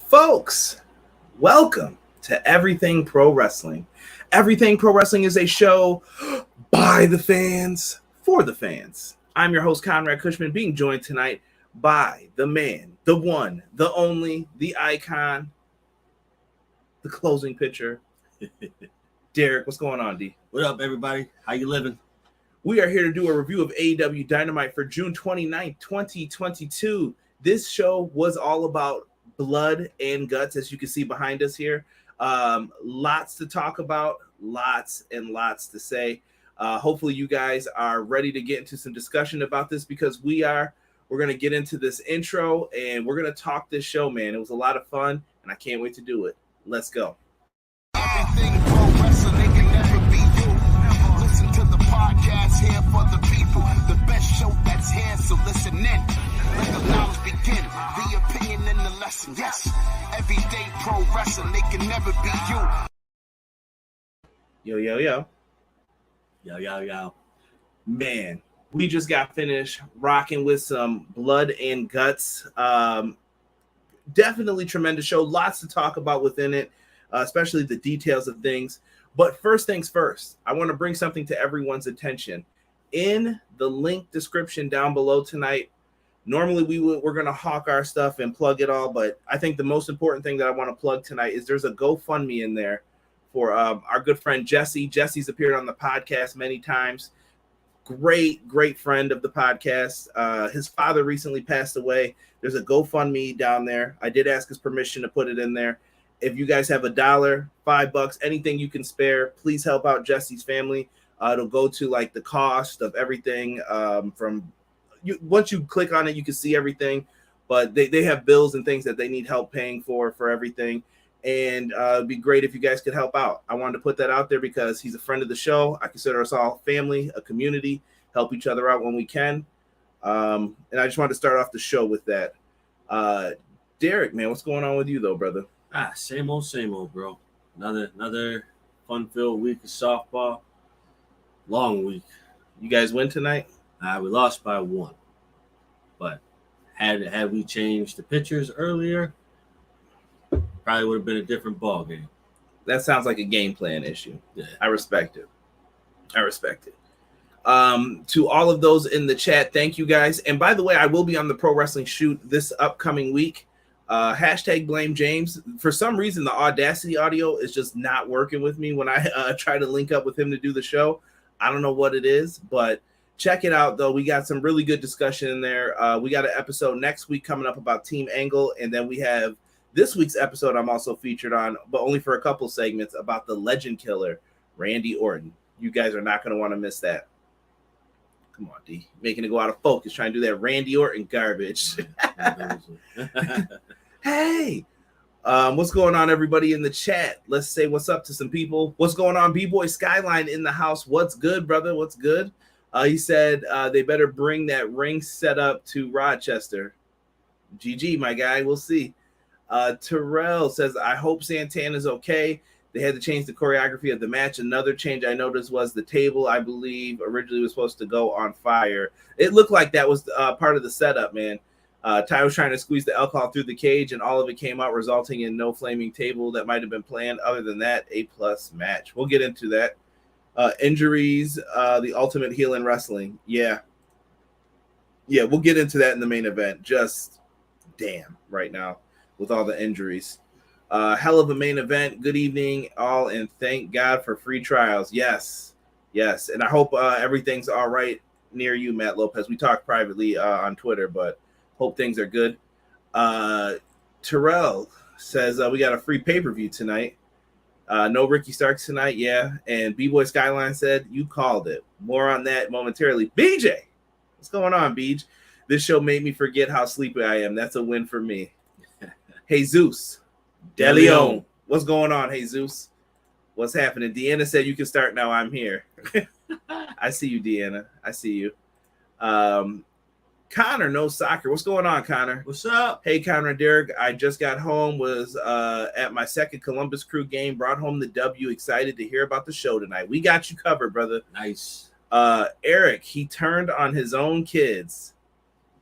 Folks, welcome to Everything Pro Wrestling. Everything Pro Wrestling is a show by the fans, for the fans. I'm your host, Conrad Cushman, being joined tonight by the man, the one, the only, the icon, the closing pitcher, Derek. What's going on, D? What up, everybody? How you living? We are here to do a review of AEW Dynamite for June 29th, 2022. This show was all about blood and guts, as you can see behind us here. Lots to talk about, lots and lots to say. Hopefully you guys are ready to get into some discussion about this, because we're going to get into this intro and we're going to talk this show, man. It was a lot of fun and I can't wait to do it. Let's go. Everything pro wrestling, they can never be you. Listen to the podcast here for the people. The best show that's here, so listen in. Let the knowledge begin. The opinion and the lesson. Yes, everyday pro wrestling, they can never be you. Yo, yo, yo. Yo, yo, yo. Man, we just got finished rocking with some blood and guts. Definitely tremendous show. Lots to talk about within it, especially the details of things. But first things first, I want to bring something to everyone's attention. In the link description down below tonight, normally we're going to hawk our stuff and plug it all, but I think the most important thing that I want to plug tonight is there's a GoFundMe in there for our good friend Jesse. Jesse's appeared on the podcast many times. Great friend of the podcast. His father recently passed away. There's a GoFundMe down there. I did ask his permission to put it in there. If you guys have $1, $5, anything you can spare, please help out Jesse's family. It'll go to like the cost of everything. Once you click on it, you can see everything, but they have bills and things that they need help paying for everything. And it'd be great if you guys could help out. I wanted to put that out there because he's a friend of the show. I consider us all family, a community, help each other out when we can. And I just wanted to start off the show with that. Derek, man, what's going on with you though, brother? Same old, bro. Another fun-filled week of softball. Long week. You guys win tonight? We lost by 1. But had we changed the pitchers earlier, probably would have been a different ball game. That sounds like a game plan issue. Yeah. I respect it. To all of those in the chat, thank you guys. And by the way, I will be on the Pro Wrestling Shoot this upcoming week. Hashtag blame James. For some reason, the Audacity audio is just not working with me when I try to link up with him to do the show. I don't know what it is, but check it out, though. We got some really good discussion in there. We got an episode next week coming up about Team Angle, and then we have this week's episode I'm also featured on, but only for a couple segments, about the legend killer, Randy Orton. You guys are not going to want to miss that. Come on, D. Making it go out of focus, trying to do that Randy Orton garbage. Hey, what's going on, everybody in the chat? Let's say what's up to some people. What's going on, B-Boy Skyline in the house? What's good, brother? What's good? He said they better bring that ring set up to Rochester. GG, my guy. We'll see. Terrell says, I hope Santana's okay. They had to change the choreography of the match. Another change I noticed was the table, I believe, originally was supposed to go on fire. It looked like that was part of the setup, man. Ty was trying to squeeze the alcohol through the cage, and all of it came out, resulting in no flaming table that might have been planned. Other than that, A+ match. We'll get into that. Injuries, the ultimate heel in wrestling. Yeah, we'll get into that in the main event. Just damn right now with all the injuries. Hell of a main event. Good evening, all, and thank God for free trials. Yes. And I hope everything's all right near you, Matt Lopez. We talked privately on Twitter, but hope things are good. Terrell says we got a free pay-per-view tonight. No Ricky Starks tonight, yeah. And B-Boy Skyline said, you called it. More on that momentarily. BJ! What's going on, BJ? This show made me forget how sleepy I am. That's a win for me. Jesus. DeLeon. What's going on, Jesus? What's happening? Deanna said you can start now. I'm here. I see you, Deanna. I see you. Connor knows soccer. What's going on, Connor? What's up? Hey, Connor and Derek. I just got home, was at my second Columbus Crew game, brought home the W. Excited to hear about the show tonight. We got you covered, brother. Nice. Eric, he turned on his own kids.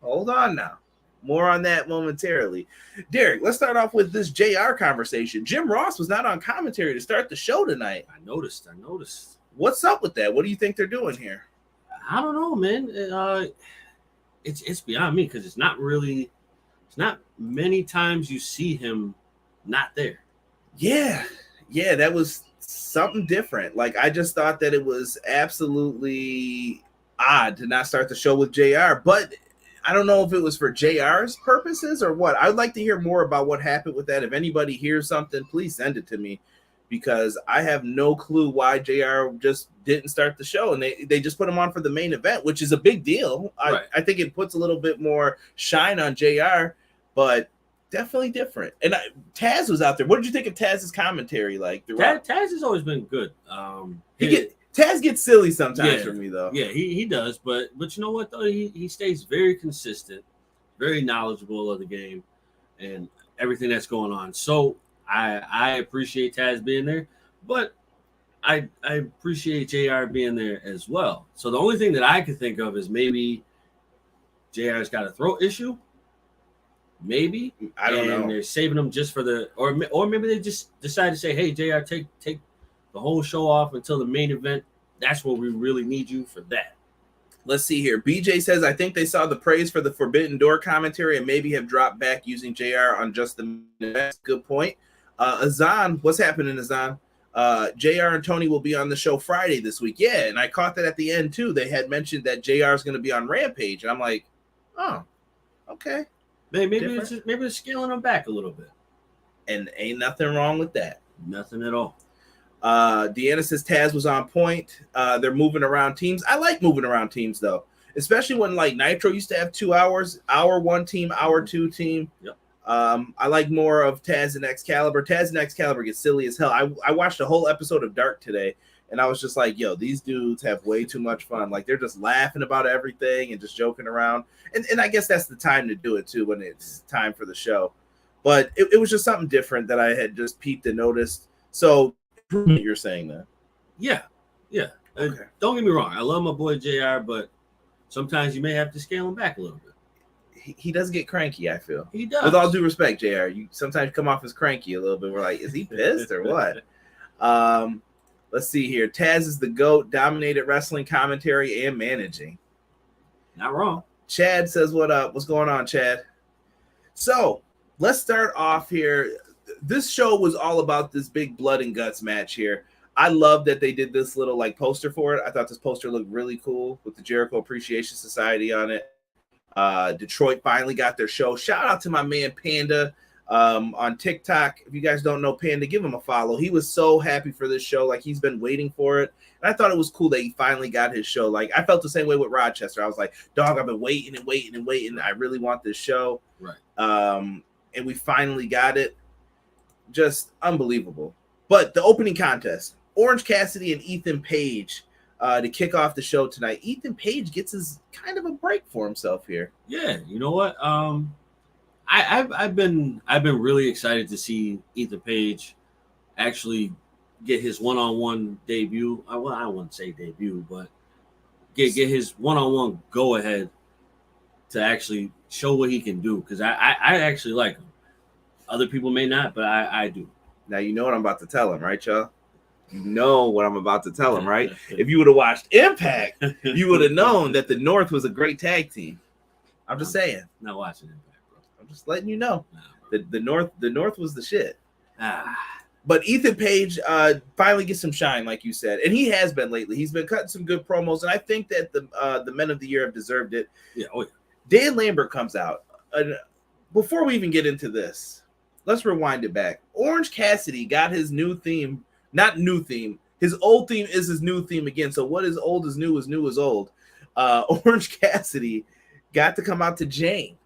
Hold on now. More on that momentarily. Derek, let's start off with this JR conversation. Jim Ross was not on commentary to start the show tonight. I noticed. What's up with that? What do you think they're doing here? I don't know, man. It's beyond me because it's not many times you see him not there. Yeah, that was something different. Like, I just thought that it was absolutely odd to not start the show with JR, but I don't know if it was for JR's purposes or what. I'd like to hear more about what happened with that. If anybody hears something, please send it to me, because I have no clue why JR just didn't start the show, and they just put him on for the main event, which is a big deal. Right. I think it puts a little bit more shine on JR, but definitely different. And Taz was out there. What did you think of Taz's commentary? Like, Taz has always been good. Taz gets silly sometimes for me, though. Yeah, he does. But you know what, though? He stays very consistent, very knowledgeable of the game and everything that's going on. So I appreciate Taz being there, but I appreciate JR being there as well. So the only thing that I could think of is maybe JR's got a throat issue. Maybe. I don't know. They're saving him just for the or maybe they just decide to say, hey, JR, take the whole show off until the main event. That's where we really need you for that. Let's see here. BJ says, I think they saw the praise for the Forbidden Door commentary and maybe have dropped back using JR on just the event. Good point. Azan, what's happening, Azan? JR and Tony will be on the show Friday this week. Yeah, and I caught that at the end, too. They had mentioned that JR is going to be on Rampage. And I'm like, oh, okay. Maybe they're scaling them back a little bit. And ain't nothing wrong with that. Nothing at all. Deanna says Taz was on point. They're moving around teams. I like moving around teams, though, especially when like Nitro used to have 2 hours, hour 1 team, hour 2 team. Yep. I like more of Taz and Excalibur. Taz and Excalibur get silly as hell. I watched a whole episode of Dark today, and I was just like, yo, these dudes have way too much fun. Like, they're just laughing about everything and just joking around. And I guess that's the time to do it, too, when it's time for the show. But it was just something different that I had just peeped and noticed. So you're saying that. Yeah. Okay. Don't get me wrong. I love my boy JR, but sometimes you may have to scale him back a little bit. He does get cranky, I feel. He does. With all due respect, JR, you sometimes come off as cranky a little bit. We're like, is he pissed or what? Let's see here. Taz is the GOAT, dominated wrestling commentary and managing. Not wrong. Chad says, what up? What's going on, Chad? So let's start off here. This show was all about this big blood and guts match here. I love that they did this little like poster for it. I thought this poster looked really cool with the Jericho Appreciation Society on it. Detroit finally got their show. Shout out to my man Panda on TikTok. If you guys don't know Panda, give him a follow. He was so happy for this show. Like, he's been waiting for it. And I thought it was cool that he finally got his show. Like, I felt the same way with Rochester. I was like, dog, I've been waiting. I really want this show. Right. And we finally got it. Just unbelievable. But the opening contest, Orange Cassidy and Ethan Page to kick off the show tonight. Ethan Page gets his kind of a break for himself here. Yeah, you know what? I've been really excited to see Ethan Page actually get his one-on-one debut. Well, I wouldn't say debut, but get his one-on-one go ahead to actually show what he can do, because I actually like him. Other people may not, but I do. Now you know what I'm about to tell him, right, y'all? You know what I'm about to tell him, right? If you would have watched Impact, you would have known that the North was a great tag team. I'm just saying. Not watching Impact, bro. I'm just letting you know. Nah, The North was the shit. But Ethan Page finally gets some shine, like you said, and he has been lately. He's been cutting some good promos, and I think that the Men of the Year have deserved it. Yeah, oh yeah. Dan Lambert comes out. Before we even get into this, let's rewind it back. Orange Cassidy got his new theme. Not new theme. His old theme is his new theme again. So what is old is new is old. Orange Cassidy got to come out to Jane,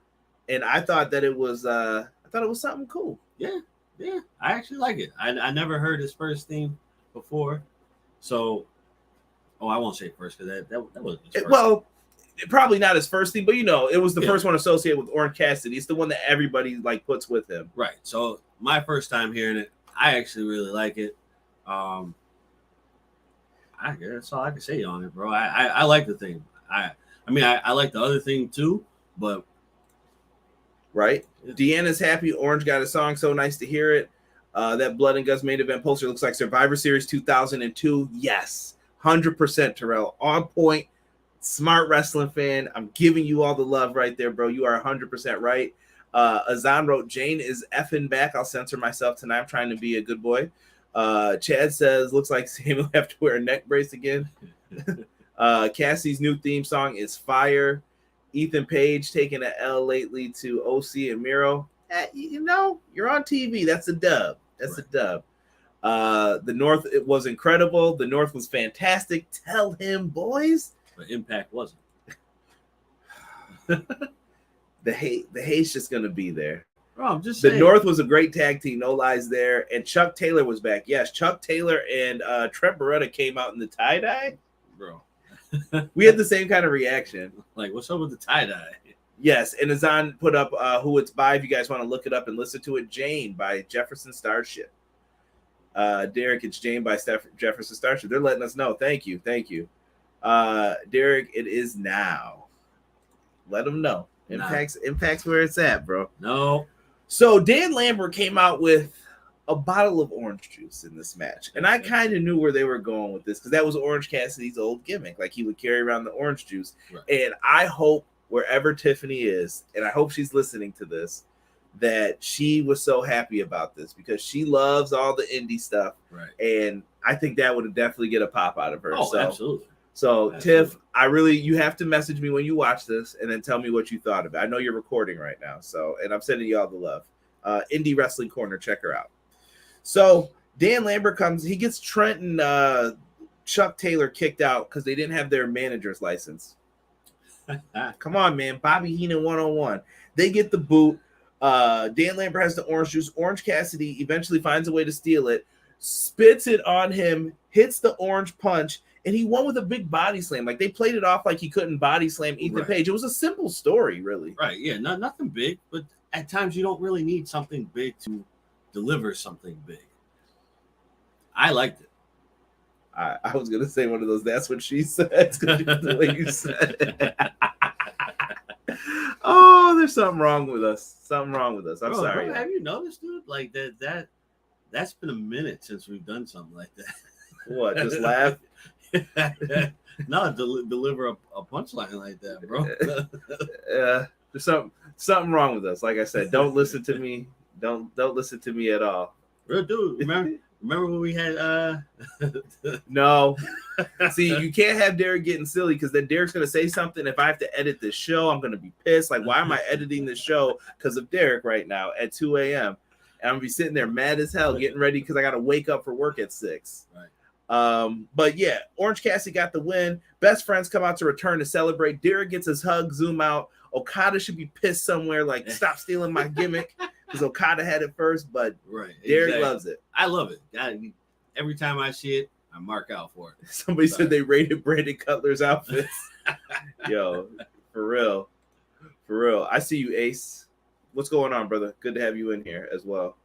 and I thought that it was something cool. Yeah, I actually like it. I never heard his first theme before, so I won't say first because that wasn't his first. Well, probably not his first theme, but it was the first one associated with Orange Cassidy. It's the one that everybody like puts with him. Right. So my first time hearing it, I actually really like it. I guess that's all I can say on it, bro. I like the theme. I mean, I like the other thing too, but right? Yeah. Deanna's happy. Orange got a song. So nice to hear it. That Blood and Guts main event poster looks like Survivor Series 2002. Yes, 100%, Terrell. On point. Smart wrestling fan. I'm giving you all the love right there, bro. You are 100% right. Azan wrote, Jane is effing back. I'll censor myself tonight. I'm trying to be a good boy. Chad says, looks like Sam will have to wear a neck brace again. Cassie's new theme song is fire. Ethan Page taking an L lately to OC and Miro. You know, you're on TV. That's a dub. That's right. A dub. The North, it was incredible. The North was fantastic. Tell him, boys. But Impact wasn't. The hate's just gonna be there. Bro, I'm just saying. The North was a great tag team, no lies there. And Chuck Taylor was back. Yes, Chuck Taylor and Trent Beretta came out in the tie-dye. Bro. We had the same kind of reaction. Like, what's up with the tie-dye? Yes, and Azan put up who it's by. If you guys want to look it up and listen to it, Jane by Jefferson Starship. Derek, it's Jane by Jefferson Starship. They're letting us know. Thank you. Derek, it is now. Let them know. Impact's where it's at, bro. No. So Dan Lambert came out with a bottle of orange juice in this match. And I kind of knew where they were going with this because that was Orange Cassidy's old gimmick. Like he would carry around the orange juice. Right. And I hope wherever Tiffany is, and I hope she's listening to this, that she was so happy about this because she loves all the indie stuff. Right. And I think that would definitely get a pop out of her. Oh, absolutely. So, Tiff, you have to message me when you watch this and then tell me what you thought of it. I know you're recording right now, and I'm sending you all the love. Indie Wrestling Corner, check her out. So, Dan Lambert comes, he gets Trent and Chuck Taylor kicked out because they didn't have their manager's license. Come on, man. Bobby Heenan 101. They get the boot. Dan Lambert has the orange juice. Orange Cassidy eventually finds a way to steal it, spits it on him, hits the orange punch, and he won with a big body slam. Like, they played it off like he couldn't body slam Ethan Page. It was a simple story, really. Right, yeah, nothing big, but at times you don't really need something big to deliver something big. I liked it. I was going to say one of those, that's what she said, the way you said it. Oh, there's something wrong with us. I'm sorry. Bro, have you noticed, dude? Like, that's been a minute since we've done something like that. What, just laugh? No, deliver a punchline like that, bro. There's something wrong with us. Like I said, don't listen to me. Don't listen to me at all. Real dude, remember when we had No. See, you can't have Derek getting silly because then Derek's gonna say something. If I have to edit this show, I'm gonna be pissed. Like, why am I editing this show because of Derek right now at 2 a.m. And I'm gonna be sitting there mad as hell, getting ready because I gotta wake up for work at 6. Right. But yeah, Orange Cassidy got the win. Best friends come out to return to celebrate. Derek gets his hug, zoom out. Okada should be pissed somewhere, like, stop stealing my gimmick, because Okada had it first, but right, Derek loves it. I love it. Every time I see it, I mark out for it. Somebody said they rated Brandon Cutler's outfits. Yo, for real. I see you, Ace. What's going on, brother? Good to have you in here as well.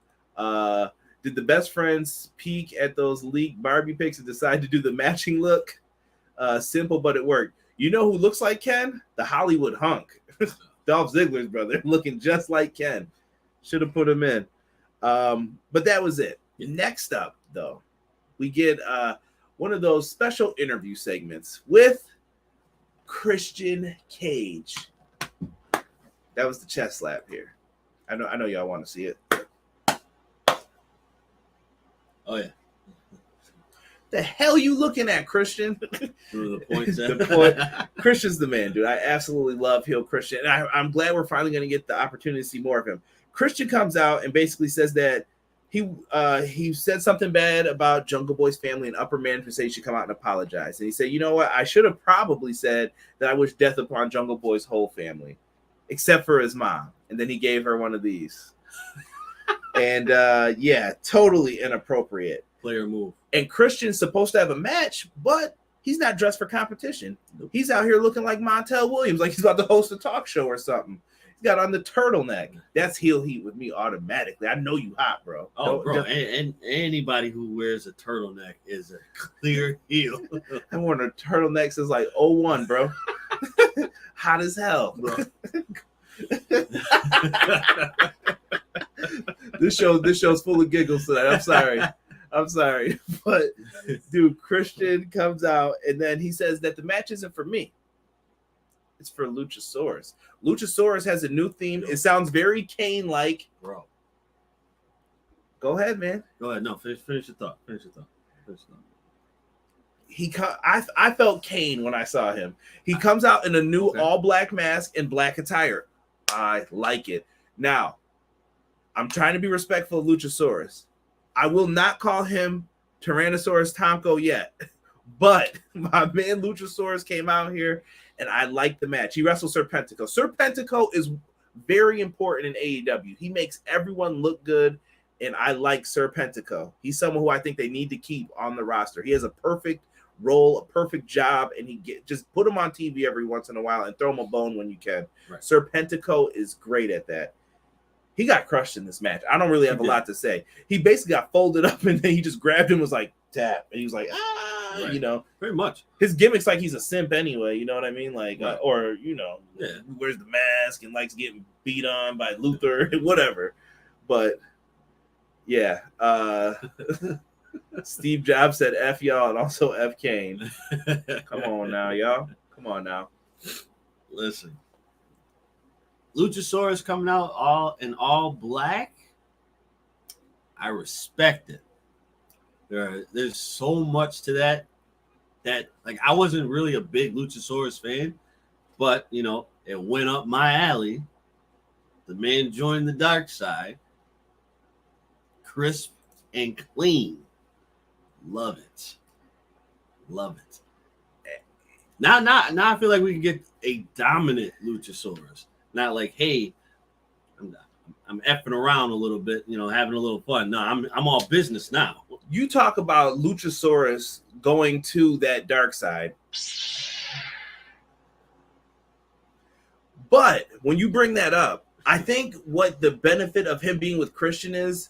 Did the best friends peek at those leaked Barbie pics and decide to do the matching look? Simple, but it worked. You know who looks like Ken? The Hollywood hunk. Dolph Ziggler's brother, looking just like Ken. Should have put him in. But that was it. Next up, though, we get one of those special interview segments with Christian Cage. That was the chest slap here. I know y'all want to see it. Oh, yeah. The hell you looking at, Christian? The points. Christian's the man, dude. I absolutely love heel Christian. And I'm glad we're finally going to get the opportunity to see more of him. Christian comes out and basically says that he said something bad about Jungle Boy's family, and upper management said he should come out and apologize. And he said, you know what? I should have probably said that I wish death upon Jungle Boy's whole family, except for his mom. And then he gave her one of these. And yeah, totally inappropriate. Player move. And Christian's supposed to have a match, but he's not dressed for competition. Nope. He's out here looking like Montel Williams, like he's about to host a talk show or something. He's got on the turtleneck. That's heel heat with me automatically. I know you hot, bro. Oh, bro. And anybody who wears a turtleneck is a clear heel. I'm wearing a turtleneck since like 01, bro. Hot as hell, bro. This show's full of giggles tonight. I'm sorry. But dude, Christian comes out and then he says that the match isn't for me. It's for Luchasaurus. Luchasaurus has a new theme. It sounds very Kane-like. Bro. Go ahead, man. Go ahead. No, finish your thought. I felt Kane when I saw him. He comes out in a new all-black mask and black attire. I like it. Now, I'm trying to be respectful of Luchasaurus. I will not call him Tyrannosaurus Tonko yet, but my man Luchasaurus came out here, and I like the match. He wrestled Serpentico. Serpentico is very important in AEW. He makes everyone look good, and I like Serpentico. He's someone who I think they need to keep on the roster. He has a perfect role, a perfect job, and just put him on TV every once in a while and throw him a bone when you can. Right. Serpentico is great at that. He got crushed in this match. I don't really have a lot to say. He basically got folded up, and then he just grabbed him and was like, tap. And he was like, right. You know. Pretty much. His gimmick's like he's a simp anyway, you know what I mean? Like, right. Or, you know, wears the mask and likes getting beat on by Luther, whatever. But, yeah. Steve Jobs said F y'all and also F Kane. Come on now, y'all. Come on now. Listen. Luchasaurus coming out all black. I respect it. There's so much to that like I wasn't really a big Luchasaurus fan, but you know, it went up my alley. The man joined the dark side. Crisp and clean. Love it. Now I feel like we can get a dominant Luchasaurus. Not like, hey, I'm effing around a little bit, you know, having a little fun. No, I'm all business now. You talk about Luchasaurus going to that dark side. But when you bring that up, I think what the benefit of him being with Christian is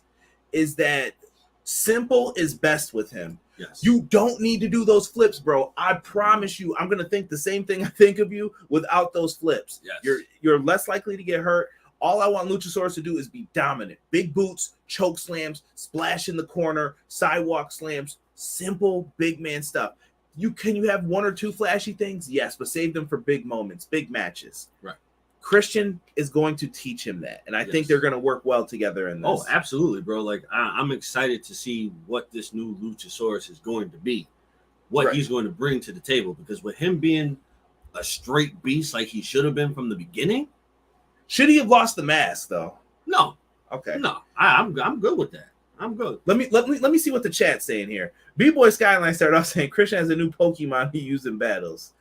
that simple is best with him. Yes. You don't need to do those flips, bro. I promise you, I'm gonna think the same thing I think of you without those flips. Yes. You're less likely to get hurt. All I want Luchasaurus to do is be dominant. Big boots, choke slams, splash in the corner, sidewalk slams, simple big man stuff. Can you have one or two flashy things? Yes, but save them for big moments, big matches. Right. Christian is going to teach him that, and I think they're going to work well together in this. Oh, absolutely, bro. Like, I'm excited to see what this new Luchasaurus is going to be, what he's going to bring to the table, because with him being a straight beast like he should have been from the beginning. Should he have lost the mask, though? No. Okay. No, I'm good with that. I'm good. Let me see what the chat's saying here. B-Boy Skyline started off saying Christian has a new Pokemon he used in battles.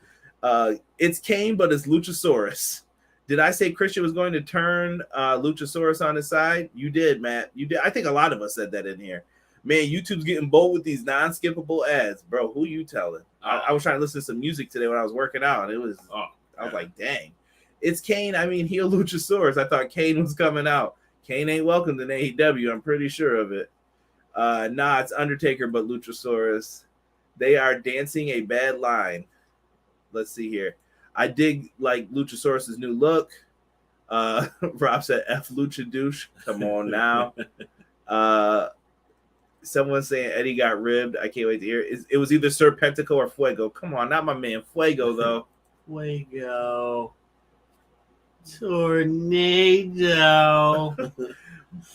It's Kane, but it's Luchasaurus. Did I say Christian was going to turn Luchasaurus on his side? You did, Matt. You did. I think a lot of us said that in here. Man, YouTube's getting bold with these non-skippable ads. Bro, who you telling? I was trying to listen to some music today when I was working out. I was like, dang. It's Kane. I mean, heel Luchasaurus. I thought Kane was coming out. Kane ain't welcome to AEW. I'm pretty sure of it. Nah, it's Undertaker, but Luchasaurus. They are dancing a bad line. Let's see here. I dig like Luchasaurus' new look. Rob said F Lucha douche. Come on now. Someone saying Eddie got ribbed. I can't wait to hear it. It was either Serpentico or Fuego. Come on, not my man Fuego though. Fuego. Tornado.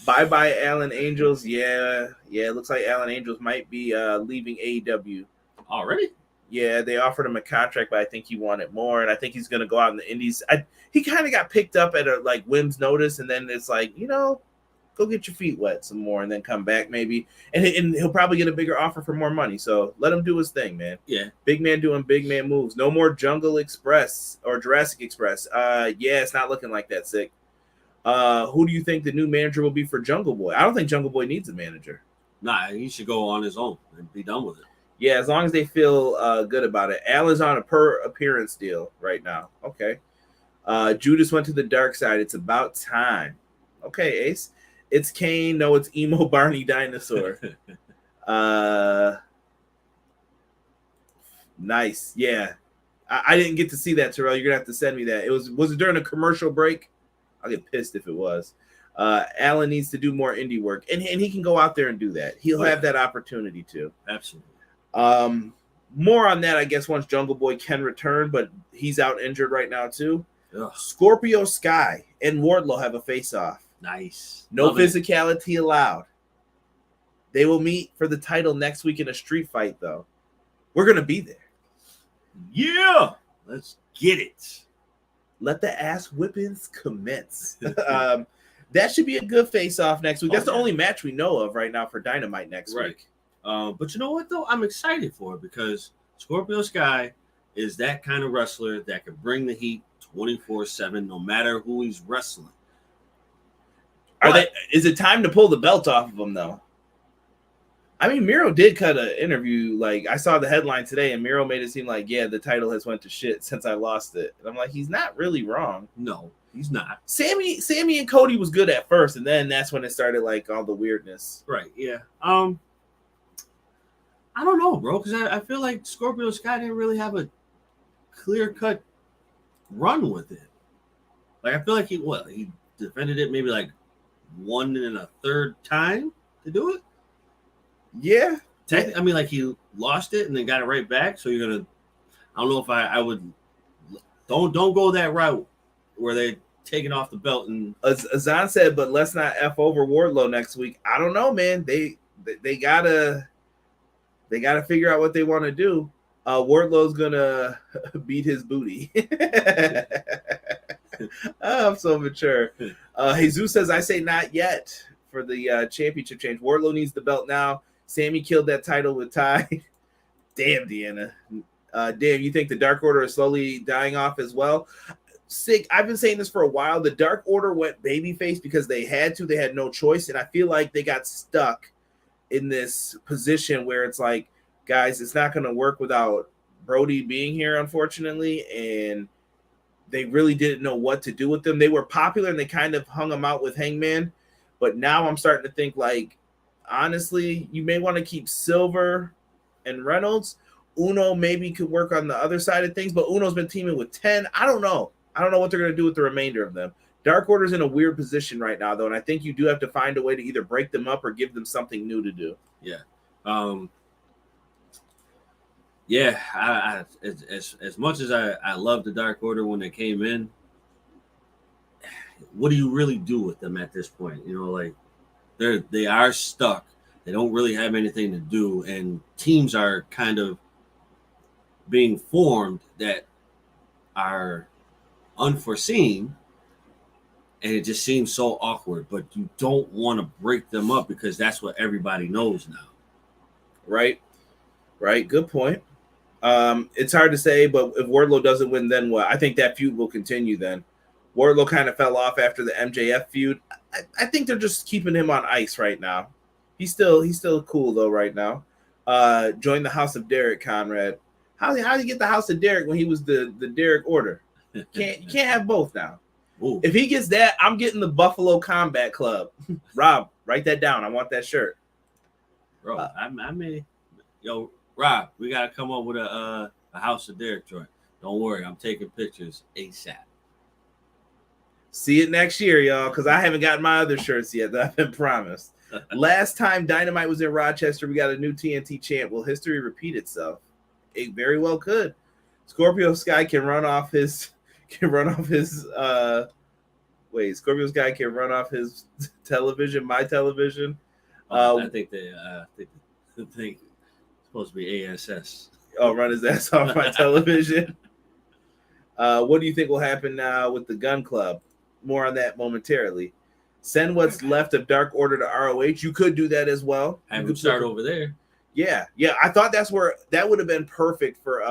Bye Alan Angels. Yeah. It looks like Alan Angels might be leaving AEW already. Yeah, they offered him a contract, but I think he wanted more, and I think he's going to go out in the indies. He kind of got picked up at a whim's notice, and then it's like, go get your feet wet some more, and then come back maybe, and he'll probably get a bigger offer for more money. So let him do his thing, man. Yeah, big man doing big man moves. No more Jungle Express or Jurassic Express. It's not looking like that. Sick. Who do you think the new manager will be for Jungle Boy? I don't think Jungle Boy needs a manager. Nah, he should go on his own and be done with it. Yeah, as long as they feel good about it. Al is on a per appearance deal right now. Okay. Judas went to the dark side. It's about time. Okay, Ace. It's Kane. No, it's Emo Barney Dinosaur. Nice. Yeah. I didn't get to see that, Terrell. You're going to have to send me that. Was it during a commercial break? I'll get pissed if it was. Allen needs to do more indie work, and he can go out there and do that. He'll have that opportunity to. Absolutely. More on that, I guess, once Jungle Boy can return, but he's out injured right now too. Ugh. Scorpio Sky and Wardlow have a face-off. Nice. No Love physicality allowed. They will meet for the title next week in a street fight, though. We're gonna be there. Yeah, let's get it. Let the ass whippings commence. That should be a good face-off next week. That's the only match we know of right now for Dynamite next week. But you know what, though? I'm excited for it because Scorpio Sky is that kind of wrestler that can bring the heat 24/7, no matter who he's wrestling. Is it time to pull the belt off of him, though? I mean, Miro did cut an interview. Like, I saw the headline today, and Miro made it seem like, yeah, the title has went to shit since I lost it. And I'm like, he's not really wrong. No, he's not. Sammy and Cody was good at first, and then that's when it started, like, all the weirdness. Right, yeah. I don't know, bro, because I feel like Scorpio Sky didn't really have a clear-cut run with it. Like, I feel like he defended it maybe like 1 1/3 time to do it. Yeah. I mean, like, he lost it and then got it right back. So you're gonna, I don't know if I would don't go that route where they're taking off the belt. And Azan said, but let's not F over Wardlow next week. I don't know, man. They gotta figure out what they want to do. Wardlow's gonna beat his booty. I'm so mature. Jesus says, I say not yet for the championship change. Wardlow needs the belt now. Sammy killed that title with Ty. Damn, Deanna. Damn, you think the Dark Order is slowly dying off as well? Sick. I've been saying this for a while. The Dark Order went babyface because they had to. They had no choice. And I feel like they got stuck in this position where it's like, guys, it's not going to work without Brody being here, unfortunately. And they really didn't know what to do with them. They were popular and they kind of hung them out with Hangman. But now I'm starting to think, like, honestly, you may want to keep Silver and Reynolds. Uno maybe could work on the other side of things, but Uno's been teaming with 10. I don't know what they're going to do with the remainder of them. Dark Order's in a weird position right now, though, and I think you do have to find a way to either break them up or give them something new to do. Yeah. I as much as I love the Dark Order when they came in, what do you really do with them at this point? You know, like, they are stuck. They don't really have anything to do, and teams are kind of being formed that are unforeseen, and it just seems so awkward. But you don't want to break them up because that's what everybody knows now. Right. Good point. It's hard to say, but if Wardlow doesn't win, then what? I think that feud will continue then. Wardlow kind of fell off after the MJF feud. I think they're just keeping him on ice right now. He's still cool though right now. Join the House of Derek, Conrad. How do you get the House of Derek when he was the Derek Order? You can't have both now. Ooh. If he gets that, I'm getting the Buffalo Combat Club. Rob, write that down. I want that shirt. Bro, I may. Yo, Rob, we gotta come up with a House of Derek joint. Don't worry, I'm taking pictures ASAP. See it next year, y'all, because I haven't gotten my other shirts yet that I've been promised. Last time Dynamite was in Rochester, we got a new TNT champ. Will history repeat itself? It very well could. Scorpio Sky can run off his Scorpio Sky can run off his television, my television. I think it's supposed to be ASS. Oh, run his ass off my television. What do you think will happen now with the Gun Club? More on that momentarily. Send what's left of Dark Order to ROH. You could do that as well. Have him start over there. Yeah. I thought that would have been perfect for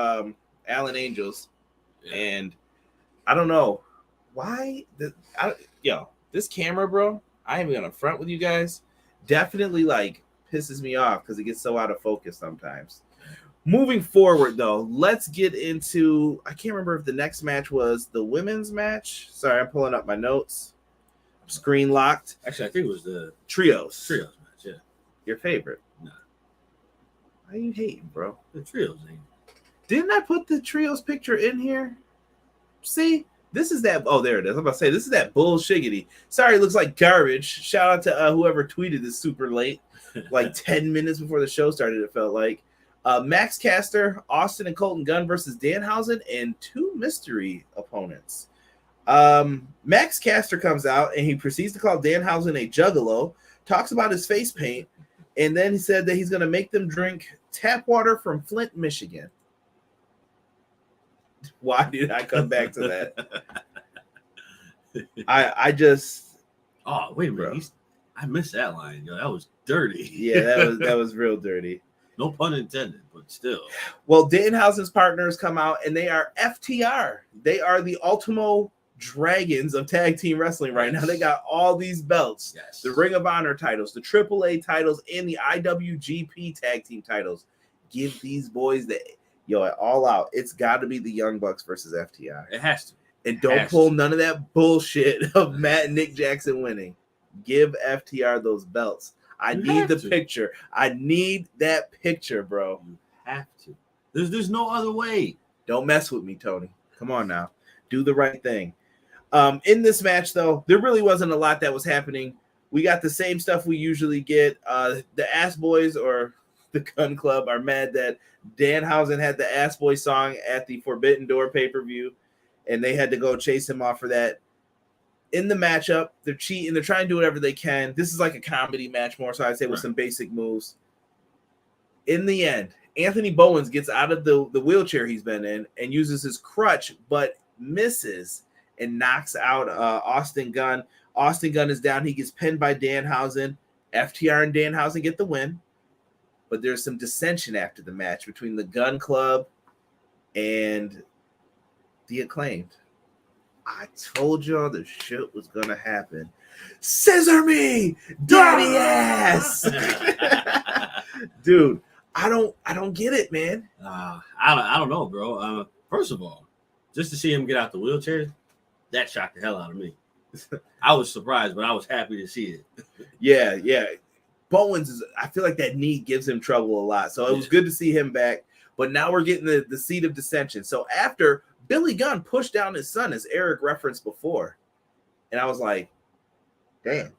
Alan Angels. Yeah. And I don't know why. This camera, bro, I ain't gonna front with you guys. Definitely like pisses me off because it gets so out of focus sometimes. Moving forward, though, let's get into. I can't remember if the next match was the women's match. Sorry, I'm pulling up my notes. Screen locked. Actually, I think it was the trios match. Yeah, your favorite? No. Why are you hating, bro? The trios ain't. Didn't I put the trios picture in here? See, This is that. Oh, there it is. I'm about to say this is that bullshiggity. Sorry, it looks like garbage. Shout out to whoever tweeted this super late, like 10 minutes before the show started. It felt like Max Caster, Austin and Colton Gunn versus Danhausen, and 2 mystery opponents. Max Caster comes out and he proceeds to call Danhausen a juggalo. Talks about his face paint, and then he said that he's going to make them drink tap water from Flint, Michigan. Why did I come back to that? I just. Oh, wait a minute. I missed that line. Yo, that was dirty. Yeah, that was real dirty. No pun intended, but still. Well, Danhausen's partners come out, and they are FTR. They are the Ultimo Dragons of tag team wrestling right now. They got all these belts, the Ring of Honor titles, the AAA titles, and the IWGP tag team titles. Give these boys all out. It's got to be the Young Bucks versus FTR. It has to. And don't pull none of that bullshit of Matt and Nick Jackson winning. Give FTR those belts. I need the picture. I need that picture, bro. You have to. There's no other way. Don't mess with me, Tony. Come on now. Do the right thing. In this match, though, there really wasn't a lot that was happening. We got the same stuff we usually get. The Ass Boys or the Gun Club are mad that Danhausen had the Ass Boy song at the Forbidden Door pay-per-view, and they had to go chase him off for that. In the matchup, they're cheating. They're trying to do whatever they can. This is like a comedy match more, so I'd say with some basic moves. In the end, Anthony Bowens gets out of the wheelchair he's been in and uses his crutch, but misses and knocks out Austin Gunn. Austin Gunn is down. He gets pinned by Danhausen. FTR and Danhausen get the win. But there's some dissension after the match between the Gun Club and the Acclaimed. I told y'all the shit was going to happen. Scissor me, dirty ass. Dude, I don't get it, man. I don't know, bro. First of all, just to see him get out the wheelchair, that shocked the hell out of me. I was surprised, but I was happy to see it. Yeah. Bowens I feel like that knee gives him trouble a lot. So it was good to see him back. But now we're getting the seed of dissension. So after Billy Gunn pushed down his son, as Eric referenced before. And I was like, damn,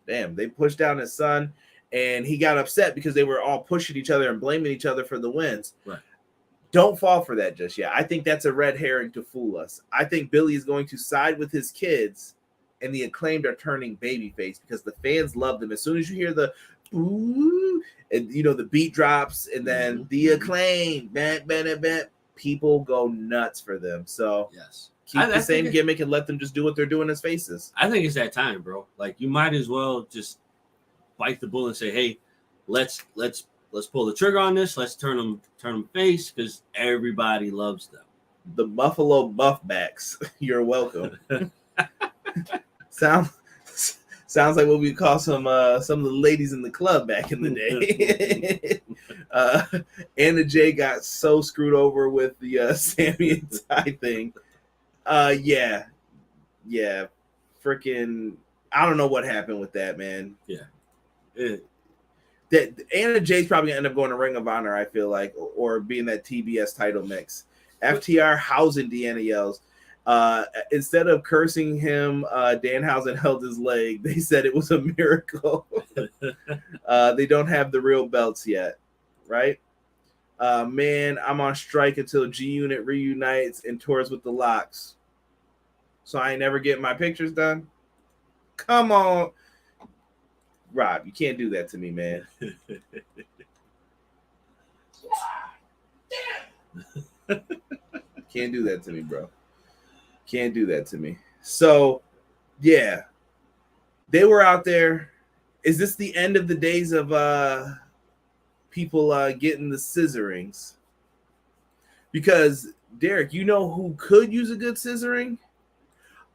they pushed down his son. And he got upset because they were all pushing each other and blaming each other for the wins. Right. Don't fall for that just yet. I think that's a red herring to fool us. I think Billy is going to side with his kids, and the Acclaimed are turning babyface because the fans love them. As soon as you hear the ooh, and the beat drops, and then the Acclaimed, people go nuts for them. So keep the same gimmick and let them just do what they're doing as faces. I think it's that time, bro. Like, you might as well just bite the bullet and say, hey, let's pull the trigger on this. Let's turn them face because everybody loves them. The Buffalo Buffbacks. You're welcome. Sounds like what we call some of the ladies in the club back in the day. Anna Jay got so screwed over with the Sammy and Ty thing. Yeah. Freaking, I don't know what happened with that, man. Yeah. That Anna Jay's probably gonna end up going to Ring of Honor, I feel like, or being that TBS title mix. FTR Hausen, Deanna yells. Instead of cursing him, Danhausen held his leg. They said it was a miracle. They don't have the real belts yet, right? Man, I'm on strike until G Unit reunites and tours with the Locks. So I ain't never getting my pictures done. Come on. Rob, you can't do that to me, man. Can't do that to me, bro. Can't do that to me. So, yeah. They were out there. Is this the end of the days of people getting the scissorings? Because, Derek, you know who could use a good scissoring?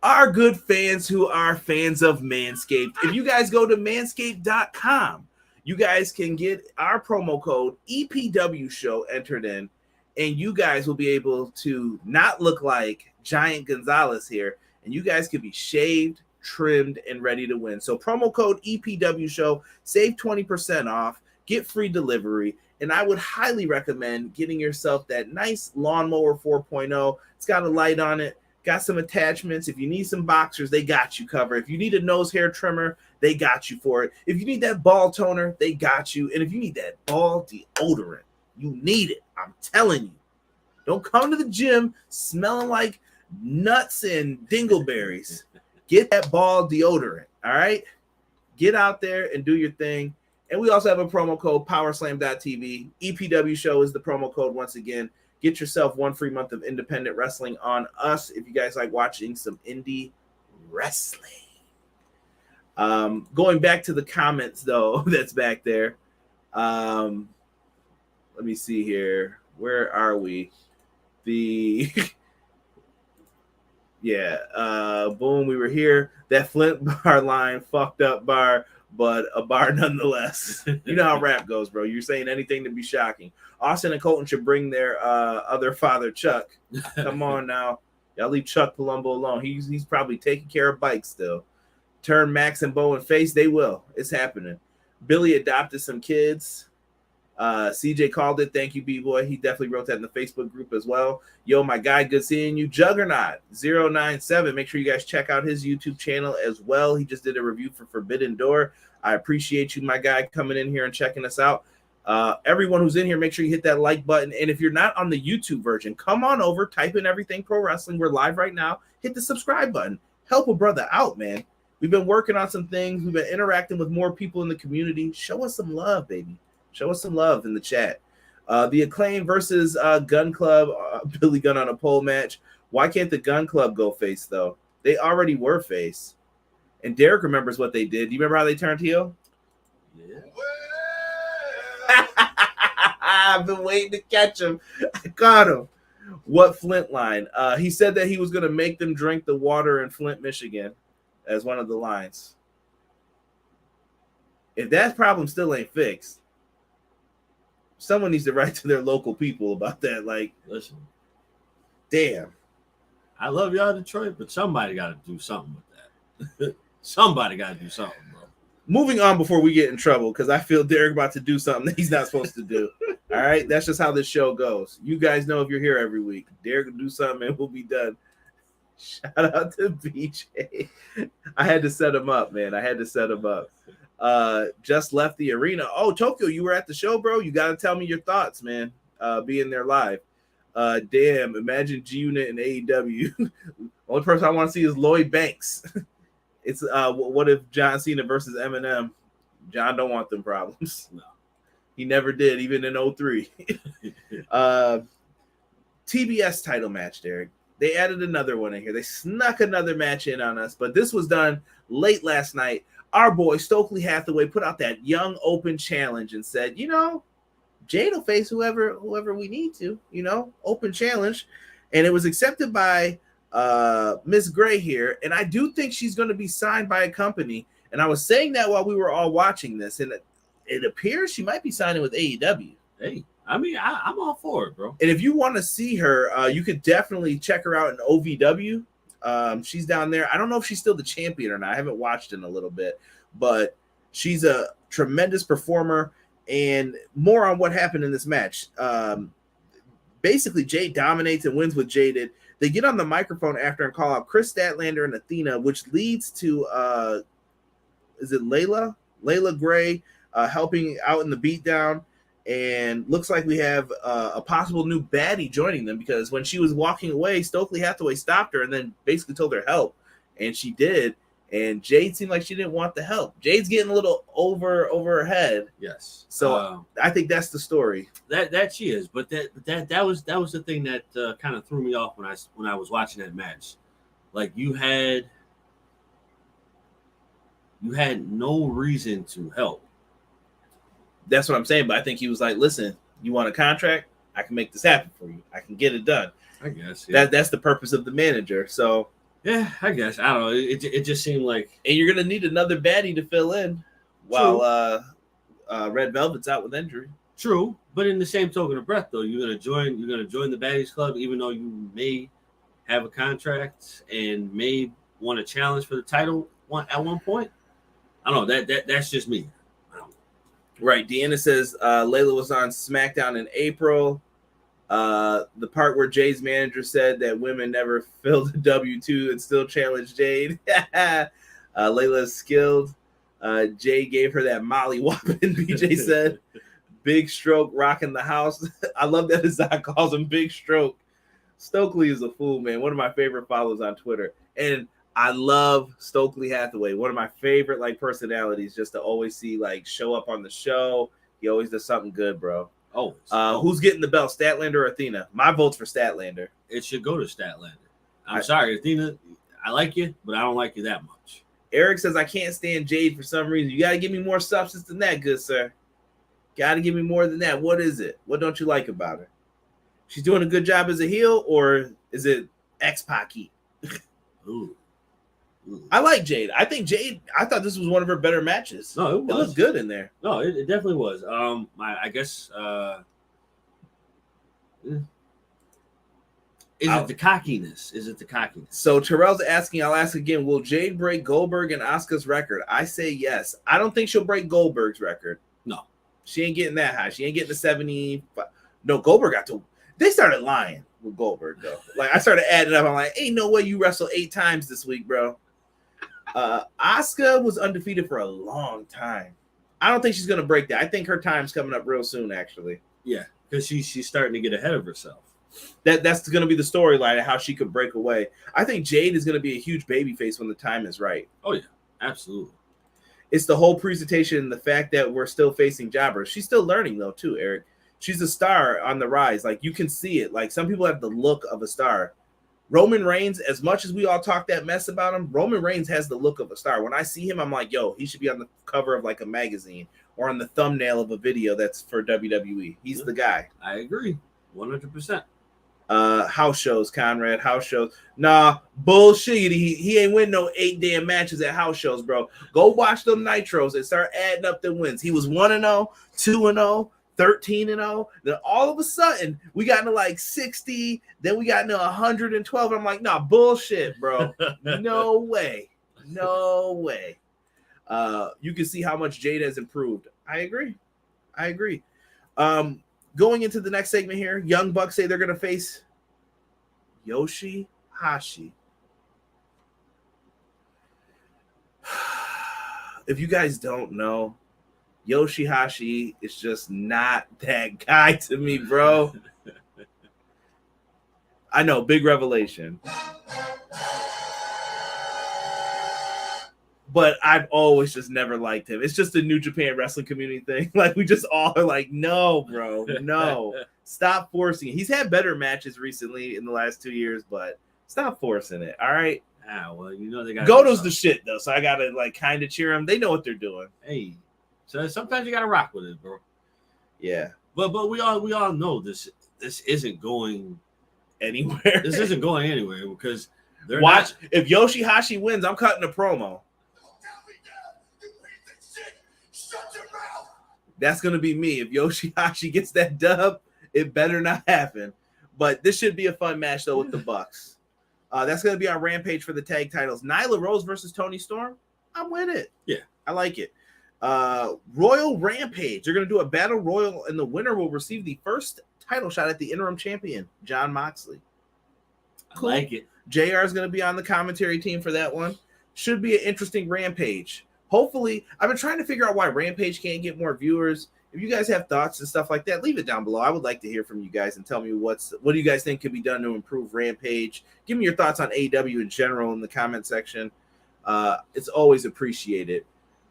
Our good fans who are fans of Manscaped. If you guys go to manscaped.com, you guys can get our promo code EPW show entered in, and you guys will be able to not look like Giant Gonzalez here, and you guys can be shaved, trimmed, and ready to win. So promo code EPW show, save 20% off, get free delivery, and I would highly recommend getting yourself that nice lawnmower 4.0. It's got a light on it. got some attachments. If you need some boxers, they got you covered. If you need a nose hair trimmer, they got you for it. If you need that ball toner, they got you. And if you need that ball deodorant, you need it. I'm telling you. Don't come to the gym smelling like nuts and dingleberries. Get that ball deodorant, all right? Get out there and do your thing. And we also have a promo code, powerslam.tv. EPW show is the promo code once again. Get yourself 1 free month of independent wrestling on us if you guys like watching some indie wrestling. Going back to the comments, though, that's back there. Let me see here. Where are we? Boom, we were here. That Flint bar line, fucked up bar, but a bar nonetheless. You know how rap goes, bro. You're saying anything to be shocking. Austin and Colton should bring their other father, Chuck. Come on now. Y'all leave Chuck Palumbo alone. He's probably taking care of bikes still. Turn Max and Bowen face. They will. It's happening. Billy adopted some kids. CJ called it. Thank you, B-Boy. He definitely wrote that in the Facebook group as well. Yo, my guy, good seeing you. Juggernaut 097. Make sure you guys check out his YouTube channel as well. He just did a review for Forbidden Door. I appreciate you, my guy, coming in here and checking us out. Everyone who's in here, make sure you hit that like button. And if you're not on the YouTube version, come on over, type in Everything Pro Wrestling. We're live right now. Hit the subscribe button. Help a brother out, man. We've been working on some things. We've been interacting with more people in the community. Show us some love, baby. Show us some love in the chat. The Acclaim versus Gun Club, Billy Gunn on a pole match. Why can't the Gun Club go face, though? They already were face. And Derek remembers what they did. Do you remember how they turned heel? Yeah. I've been waiting to catch him. I got him. What Flint line? He said that he was going to make them drink the water in Flint, Michigan as one of the lines. If that problem still ain't fixed, someone needs to write to their local people about that. Like, listen, damn. I love y'all, Detroit, but somebody got to do something with that. Somebody got to do something, bro. Moving on before we get in trouble, because I feel Derek about to do something that he's not supposed to do. All right? That's just how this show goes. You guys know if you're here every week. Derek will do something and we'll be done. Shout out to BJ. I had to set him up, man. I had to set him up. Just left the arena. Oh, Tokyo, you were at the show, bro. You got to tell me your thoughts, man. Being there live. Damn, imagine G-Unit and AEW. Only person I want to see is Lloyd Banks. It's what if John Cena versus Eminem? John don't want them problems. No. He never did, even in 03. TBS title match, Derek. They added another one in here. They snuck another match in on us, but this was done late last night. Our boy Stokely Hathaway put out that young open challenge and said, you know, Jade will face whoever we need to, you know, open challenge. And it was accepted by Miss Gray here. And I do think she's going to be signed by a company. And I was saying that while we were all watching this, and it appears she might be signing with AEW. Hey, I mean, I'm all for it, bro. And if you want to see her, you could definitely check her out in OVW. She's down there. I don't know if she's still the champion or not. I haven't watched in a little bit, but she's a tremendous performer. And more on what happened in this match. Basically, Jade dominates and wins with Jaded. They get on the microphone after and call out Chris Statlander and Athena, which leads to is it Layla Gray helping out in the beatdown. And looks like we have a possible new baddie joining them, because when she was walking away, Stokely Hathaway stopped her and then basically told her help, and she did. And Jade seemed like she didn't want the help. Jade's getting a little over her head. Yes. So I think that's the story. That she is, but that was the thing that kind of threw me off when I was watching that match. Like you had no reason to help. That's what I'm saying. But I think he was like, listen, you want a contract? I can make this happen for you. I can get it done. I guess. Yeah. That's the purpose of the manager. So yeah, I guess. I don't know. It just seemed like, and you're gonna need another baddie to fill in while Red Velvet's out with injury. True, but in the same token of breath, though, you're gonna join the baddies club, even though you may have a contract and may want to challenge for the title at one point. I don't know. That's just me. Right. Deanna says Layla was on SmackDown in April. The part where Jade's manager said that women never filled a W-2 and still challenged Jade. Layla is skilled. Jade gave her that Molly whopping, BJ said. Big Stroke rocking the house. I love that Azad calls him Big Stroke. Stokely is a fool, man. One of my favorite followers on Twitter. And I love Stokely Hathaway. One of my favorite like personalities just to always see like show up on the show. He always does something good, bro. Oh, who's getting the belt, Statlander or Athena? My vote's for Statlander. It should go to Statlander. I'm sorry, Athena. I like you, but I don't like you that much. Eric says, I can't stand Jade for some reason. You got to give me more substance than that, good sir. Got to give me more than that. What is it? What don't you like about her? She's doing a good job as a heel, or is it X-Pac heat? Ooh. I like Jade. I think Jade, I thought this was one of her better matches. No, it was. It looked good in there. No, it definitely was. I guess is it the cockiness? Is it the cockiness? So Terrell's asking, I'll ask again, will Jade break Goldberg and Asuka's record? I say yes. I don't think she'll break Goldberg's record. No. She ain't getting that high. She ain't getting the 70. No, Goldberg got to. They started lying with Goldberg, though. Like, I started adding up. I'm like, ain't no way you wrestle 8 times this week, bro. Asuka was undefeated for a long time. I don't think she's going to break that. I think her time's coming up real soon, actually. Yeah, because she's starting to get ahead of herself. That's going to be the storyline of how she could break away. I think Jade is going to be a huge babyface when the time is right. Oh, yeah, absolutely. It's the whole presentation and the fact that we're still facing jobbers. She's still learning, though, too, Eric. She's a star on the rise. Like, you can see it. Like, some people have the look of a star. Roman Reigns, as much as we all talk that mess about him, Roman Reigns has the look of a star. When I see him, I'm like, yo, he should be on the cover of, like, a magazine or on the thumbnail of a video that's for WWE. He's the guy. I agree. 100%. House shows, Conrad. House shows. Nah, bullshit. He ain't win no 8 damn matches at house shows, bro. Go watch them Nitros and start adding up the wins. He was 1-0, 2-0, 13-0. Then all of a sudden, we got into like 60. Then we got into 112. I'm like, nah, bullshit, bro. No way. No way. You can see how much Jade has improved. I agree. Going into the next segment here, Young Bucks say they're going to face Yoshi-Hashi. If you guys don't know, Yoshi-Hashi is just not that guy to me, bro. I know, big revelation. But I've always just never liked him. It's just a New Japan wrestling community thing. Like, we just all are like, no, bro, no. Stop forcing it. He's had better matches recently in the last 2 years, but stop forcing it, all right? Ah, well, you know they got Goto's the shit, though, so I got to, like, kind of cheer him. They know what they're doing. Hey, so sometimes you got to rock with it, bro. Yeah. But we all know this isn't going anywhere. This isn't going anywhere because they're Watch, if Yoshi-Hashi wins, I'm cutting a promo. That's going to be me. If Yoshi-Hashi gets that dub, it better not happen. But this should be a fun match, though, with the Bucks. That's going to be on Rampage for the tag titles. Nyla Rose versus Toni Storm. I'm with it. Yeah. I like it. Royal Rampage. They're going to do a battle royal, and the winner will receive the first title shot at the interim champion, Jon Moxley. Cool. I like it. JR is going to be on the commentary team for that one. Should be an interesting Rampage. Hopefully, I've been trying to figure out why Rampage can't get more viewers. If you guys have thoughts and stuff like that, leave it down below. I would like to hear from you guys and tell me what do you guys think could be done to improve Rampage. Give me your thoughts on AEW in general in the comment section. It's always appreciated.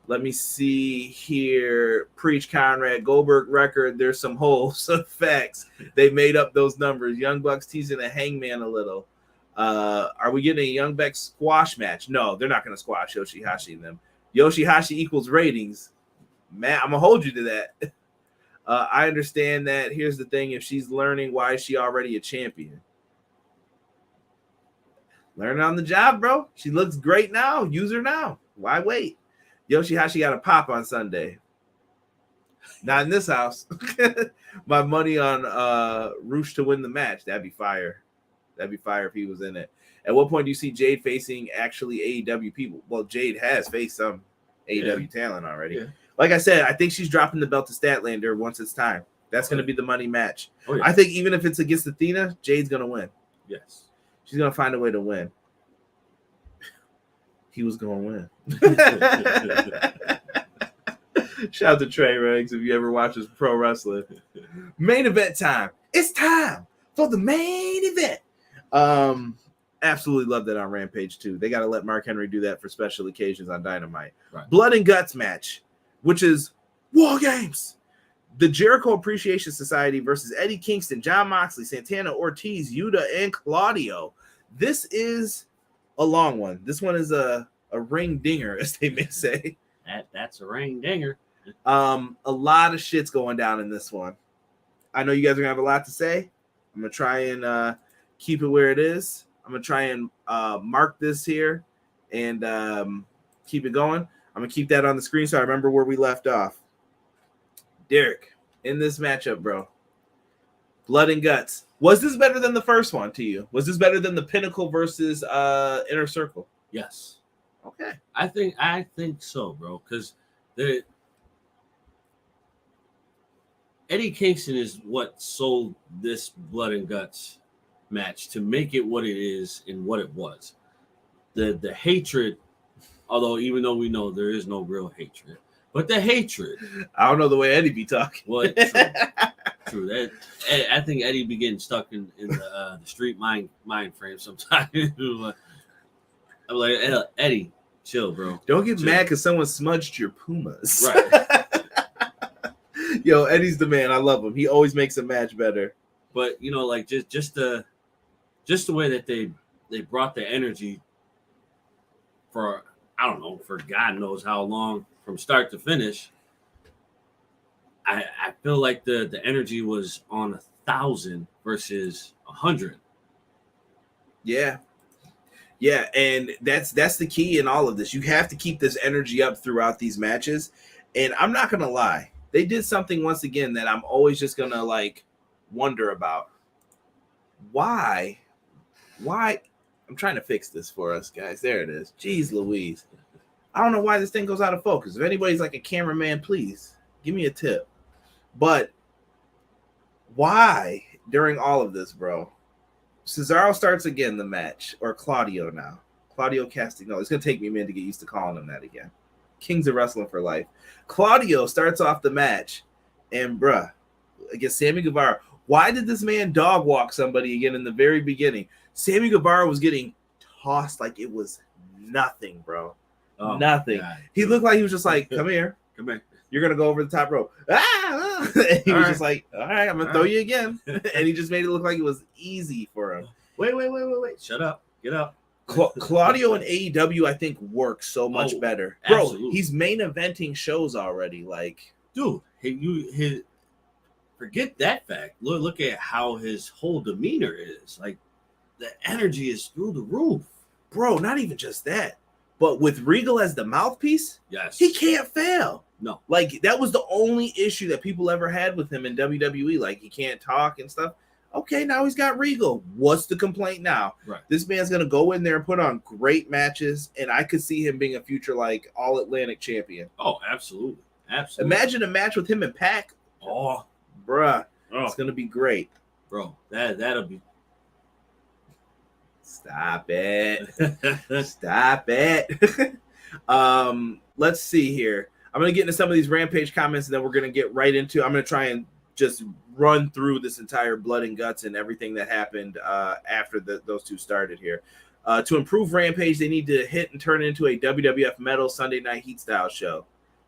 Let me see here. Preach, Conrad. Goldberg record. There's some holes, some facts. They made up those numbers. Young Bucks teasing the Hangman a little. Are we getting a Young Bucks squash match? No, they're not going to squash Yoshi-Hashi and them. Yoshi-Hashi equals ratings. Man, I'm going to hold you to that. I understand that. Here's the thing. If she's learning, why is she already a champion? Learn on the job, bro. She looks great now. Use her now. Why wait? Yoshi-Hashi got a pop on Sunday. Not in this house. My money on Roosh to win the match. That'd be fire. That'd be fire if he was in it. At what point do you see Jade facing actually AEW people? Well, Jade has faced some AEW talent already. Yeah. Like I said, I think she's dropping the belt to Statlander once it's time. That's going to be the money match. Oh, yeah. I think even if it's against Athena, Jade's going to win. Yes. She's going to find a way to win. He was going to win. Shout out to Trey Riggs if you ever watch his pro wrestling. Main event time. It's time for the main event. Absolutely love that on Rampage too. They got to let Mark Henry do that for special occasions on Dynamite. Right. Blood and Guts match, which is War Games. The Jericho Appreciation Society versus Eddie Kingston, Jon Moxley, Santana Ortiz, Yuta, and Claudio. This is a long one. This one is a ring dinger, as they may say. That's a ring dinger. A lot of shit's going down in this one. I know you guys are gonna have a lot to say. I'm gonna try and keep it where it is. I'm gonna try and mark this here and keep it going. I'm gonna keep that on the screen so I remember where we left off. Derek, in this matchup, bro, Blood and Guts. Was this better than the first one to you? Was this better than the Pinnacle versus Inner Circle? Yes. Okay. I think so, bro. Because Eddie Kingston is what sold this Blood and Guts match to make it what it is and what it was. The hatred, although even though we know there is no real hatred, but the hatred. I don't know the way Eddie be talking. Well, true. That I think Eddie be getting stuck in the street mind frame sometimes. I'm like, Eddie, chill, bro. Don't get chill. mad because someone smudged your Pumas. Right. Yo, Eddie's the man. I love him. He always makes a match better. But you know, like just the way that they brought the energy for I don't know, for God knows how long from start to finish. I feel like the energy was on 1,000 versus 100. Yeah. Yeah, and that's the key in all of this. You have to keep this energy up throughout these matches. And I'm not going to lie. They did something once again that I'm always just going to like wonder about. Why? I'm trying to fix this for us, guys. There it is. Jeez Louise. I don't know why this thing goes out of focus. If anybody's like a cameraman, please give me a tip. But why during all of this, bro? Cesaro starts again the match, or Claudio now. Claudio Castagnoli. It's going to take me a minute to get used to calling him that again. Kings of Wrestling for life. Claudio starts off the match, and bruh, against Sammy Guevara. Why did this man dog walk somebody again in the very beginning? Sammy Guevara was getting tossed like it was nothing, bro. Oh, nothing. God. He looked like he was just like, come here. Come here. You're going to go over the top rope. Ah! And he was just like, all right, I'm going to throw you again. And he just made it look like it was easy for him. Wait. Shut up. Get up. Claudio and AEW, I think, works so much better. Absolutely. Bro, he's main eventing shows already. Like, dude, his forget that fact. Look at how his whole demeanor is. Like, the energy is through the roof. Bro, not even just that. But with Regal as the mouthpiece, yes, he can't fail. No. Like, that was the only issue that people ever had with him in WWE. Like, he can't talk and stuff. Okay, now he's got Regal. What's the complaint now? Right. This man's going to go in there and put on great matches, and I could see him being a future, like, All-Atlantic champion. Oh, absolutely. Absolutely. Imagine a match with him and Pac. Oh. Bruh. Oh. It's going to be great. Bro, that'll be... Stop it. Stop it. Let's see here. I'm going to get into some of these Rampage comments, and then we're going to get right into... I'm going to try and just run through this entire Blood and Guts and everything that happened after those two started here. To improve Rampage, they need to hit and turn it into a WWF Metal Sunday Night Heat style show.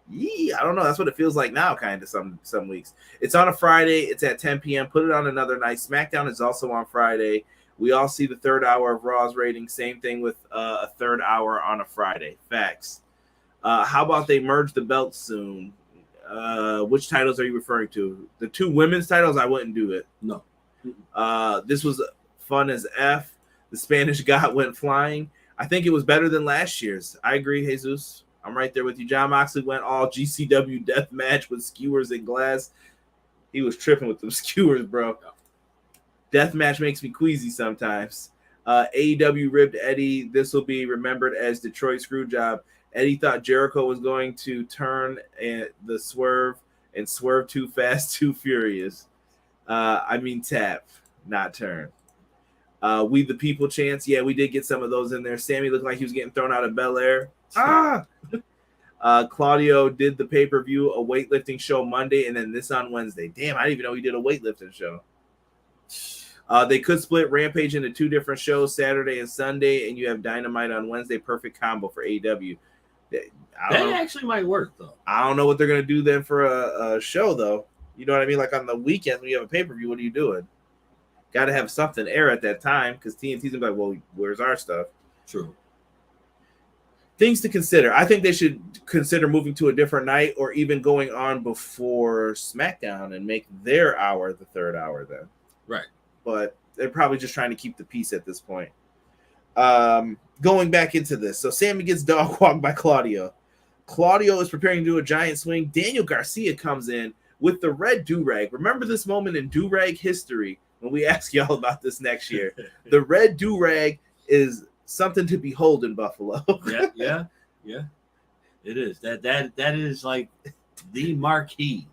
I don't know. That's what it feels like now, kind of some weeks. It's on a Friday. It's at 10 p.m. Put it on another night. SmackDown is also on Friday. We all see the third hour of Raw's rating. Same thing with a third hour on a Friday. Facts. How about they merge the belts soon? Which titles are you referring to? The two women's titles? I wouldn't do it. No. This was fun as F. The Spanish God went flying. I think it was better than last year's. I agree, Jesus. I'm right there with you. Jon Moxley went all GCW death match with skewers and glass. He was tripping with them skewers, bro. Death match makes me queasy sometimes. AEW ribbed Eddie. This will be remembered as Detroit Screwjob. Eddie thought Jericho was going to turn the swerve and Swerve Too Fast, Too Furious. Tap, not turn. We the People chants. Yeah, we did get some of those in there. Sammy looked like he was getting thrown out of Bel Air. Claudio did the pay-per-view, a weightlifting show Monday, and then this on Wednesday. Damn, I didn't even know he did a weightlifting show. They could split Rampage into 2 different shows, Saturday and Sunday, and you have Dynamite on Wednesday. Perfect combo for AEW. That actually might work, though. I don't know what they're going to do then for a show, though. You know what I mean? Like on the weekends when you have a pay-per-view, what are you doing? Got to have something air at that time because TNT's going to be like, well, where's our stuff? True. Things to consider. I think they should consider moving to a different night or even going on before SmackDown and make their hour the 3rd hour then. Right. But they're probably just trying to keep the peace at this point. Going back into this. So Sammy gets dog walked by Claudio. Claudio is preparing to do a giant swing. Daniel Garcia comes in with the red do-rag. Remember this moment in do-rag history when we ask y'all about this next year. The red do-rag is something to behold in Buffalo. Yeah. It is. That is like the marquee.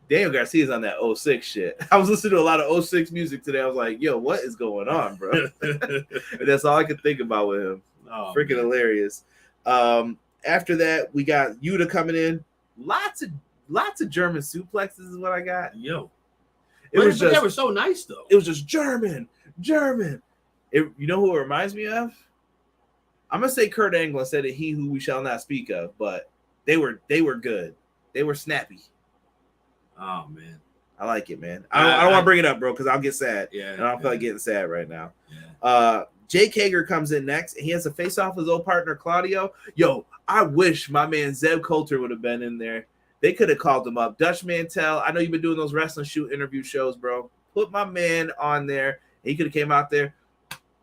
Daniel Garcia's on that 06 shit. I was listening to a lot of 06 music today. I was like, yo, what is going on, bro? And that's all I could think about with him. Freaking hilarious. After that, we got Yuta coming in. Lots of German suplexes is what I got. Yo. But they were so nice, though. It was just German. You know who it reminds me of? I'm going to say Kurt Angle instead of He Who We Shall Not Speak Of, but they were good. They were snappy. Oh, man. I like it, man. I don't want to bring it up, bro, because I'll get sad. Yeah. And I don't feel like getting sad right now. Yeah. Jake Hager comes in next, and he has to face off his old partner, Claudio. Yo, I wish my man Zeb Coulter would have been in there. They could have called him up. Dutch Mantel, I know you've been doing those wrestling shoot interview shows, bro. Put my man on there. He could have came out there.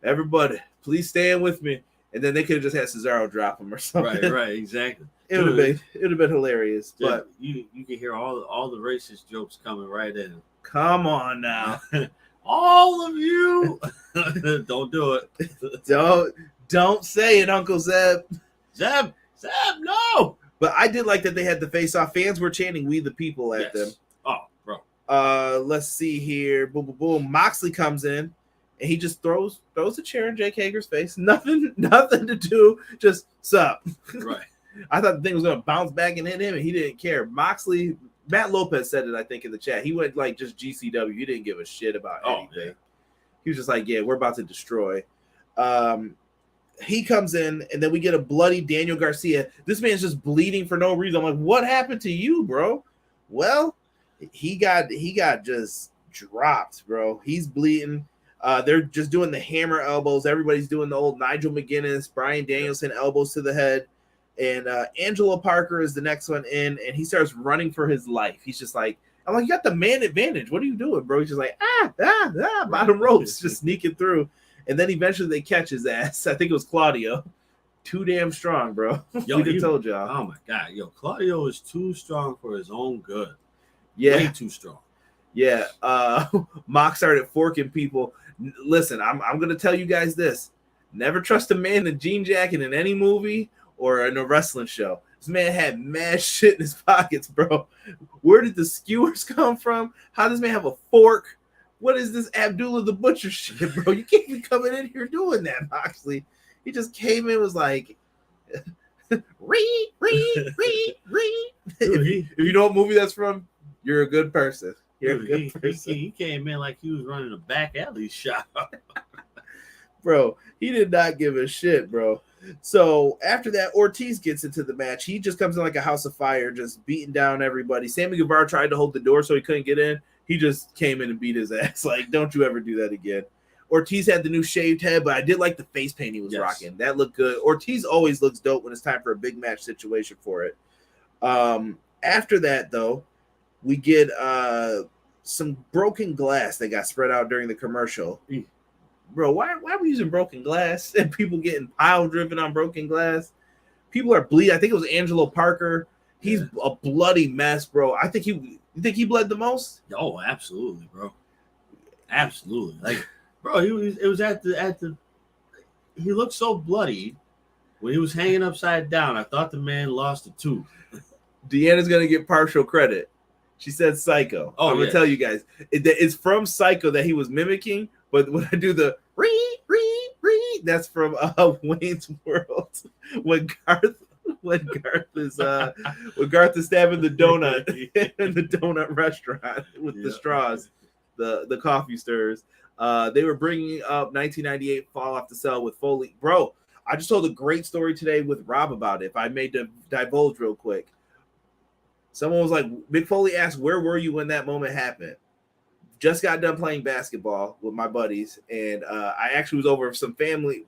Everybody, please stand with me. And then they could have just had Cesaro drop him or something. Right, exactly. It would have been hilarious. Dude, but you can hear all the racist jokes coming right in. Come on now. All of you. Don't do it. Don't say it, Uncle Zeb. Zeb, no. But I did like that they had the face-off. Fans were chanting "We the People" at them. Oh, bro. Let's see here. Boom, boom, boom. Moxley comes in, and he just throws a chair in Jake Hager's face. Nothing to do. Just sup. Right. I thought the thing was going to bounce back and hit him, and he didn't care. Moxley, Matt Lopez said it, I think, in the chat. He went like just GCW. He didn't give a shit about anything. Yeah. He was just like, yeah, we're about to destroy. He comes in, and then we get a bloody Daniel Garcia. This man's just bleeding for no reason. I'm like, what happened to you, bro? Well, he got just dropped, bro. He's bleeding. They're just doing the hammer elbows. Everybody's doing the old Nigel McGuinness, Bryan Danielson elbows to the head. And Angelo Parker is the next one in, and he starts running for his life. He's just like, I'm like, you got the man advantage. What are you doing, bro? He's just like, bottom ropes, just sneaking through. And then eventually they catch his ass. I think it was Claudio. Too damn strong, bro. Yo, we told y'all. Oh, my God. Yo, Claudio is too strong for his own good. Yeah. Way too strong. Yeah. Mox started forking people. Listen, I'm going to tell you guys this. Never trust a man in a jean jacket in any movie or in a wrestling show. This man had mad shit in his pockets, bro. Where did the skewers come from? How does this man have a fork? What is this Abdullah the Butcher shit, bro? You can't be coming in here doing that, Moxley. He just came in, was like, read. If you know what movie that's from, you're a good person. You're a good person. He came in like he was running a back alley shop. Bro, he did not give a shit, bro. So after that, Ortiz gets into the match. He just comes in like a house of fire, just beating down everybody. Sammy Guevara tried to hold the door so he couldn't get in. He just came in and beat his ass. Like, don't you ever do that again. Ortiz had the new shaved head, but I did like the face paint he was rocking. That looked good. Ortiz always looks dope when it's time for a big match situation for it. After that, though, we get some broken glass that got spread out during the commercial. Bro, why are we using broken glass and people getting pile driven on broken glass? People are bleeding. I think it was Angelo Parker. He's a bloody mess, bro. I think you think he bled the most? Oh, absolutely, bro. Absolutely. Like, bro, he looked so bloody when he was hanging upside down. I thought the man lost a tooth. Deanna's gonna get partial credit. She said Psycho. I'm gonna tell you guys. It's from Psycho that he was mimicking, but when I do the read, that's from Wayne's World. When Garth is stabbing the donut in the donut restaurant with the straws, the coffee stirs. They were bringing up 1998 Fall Off the Cell with Foley. Bro, I just told a great story today with Rob about it. If I made to divulge real quick. Someone was like, Mick Foley asked, where were you when that moment happened? Just got done playing basketball with my buddies, and I actually was over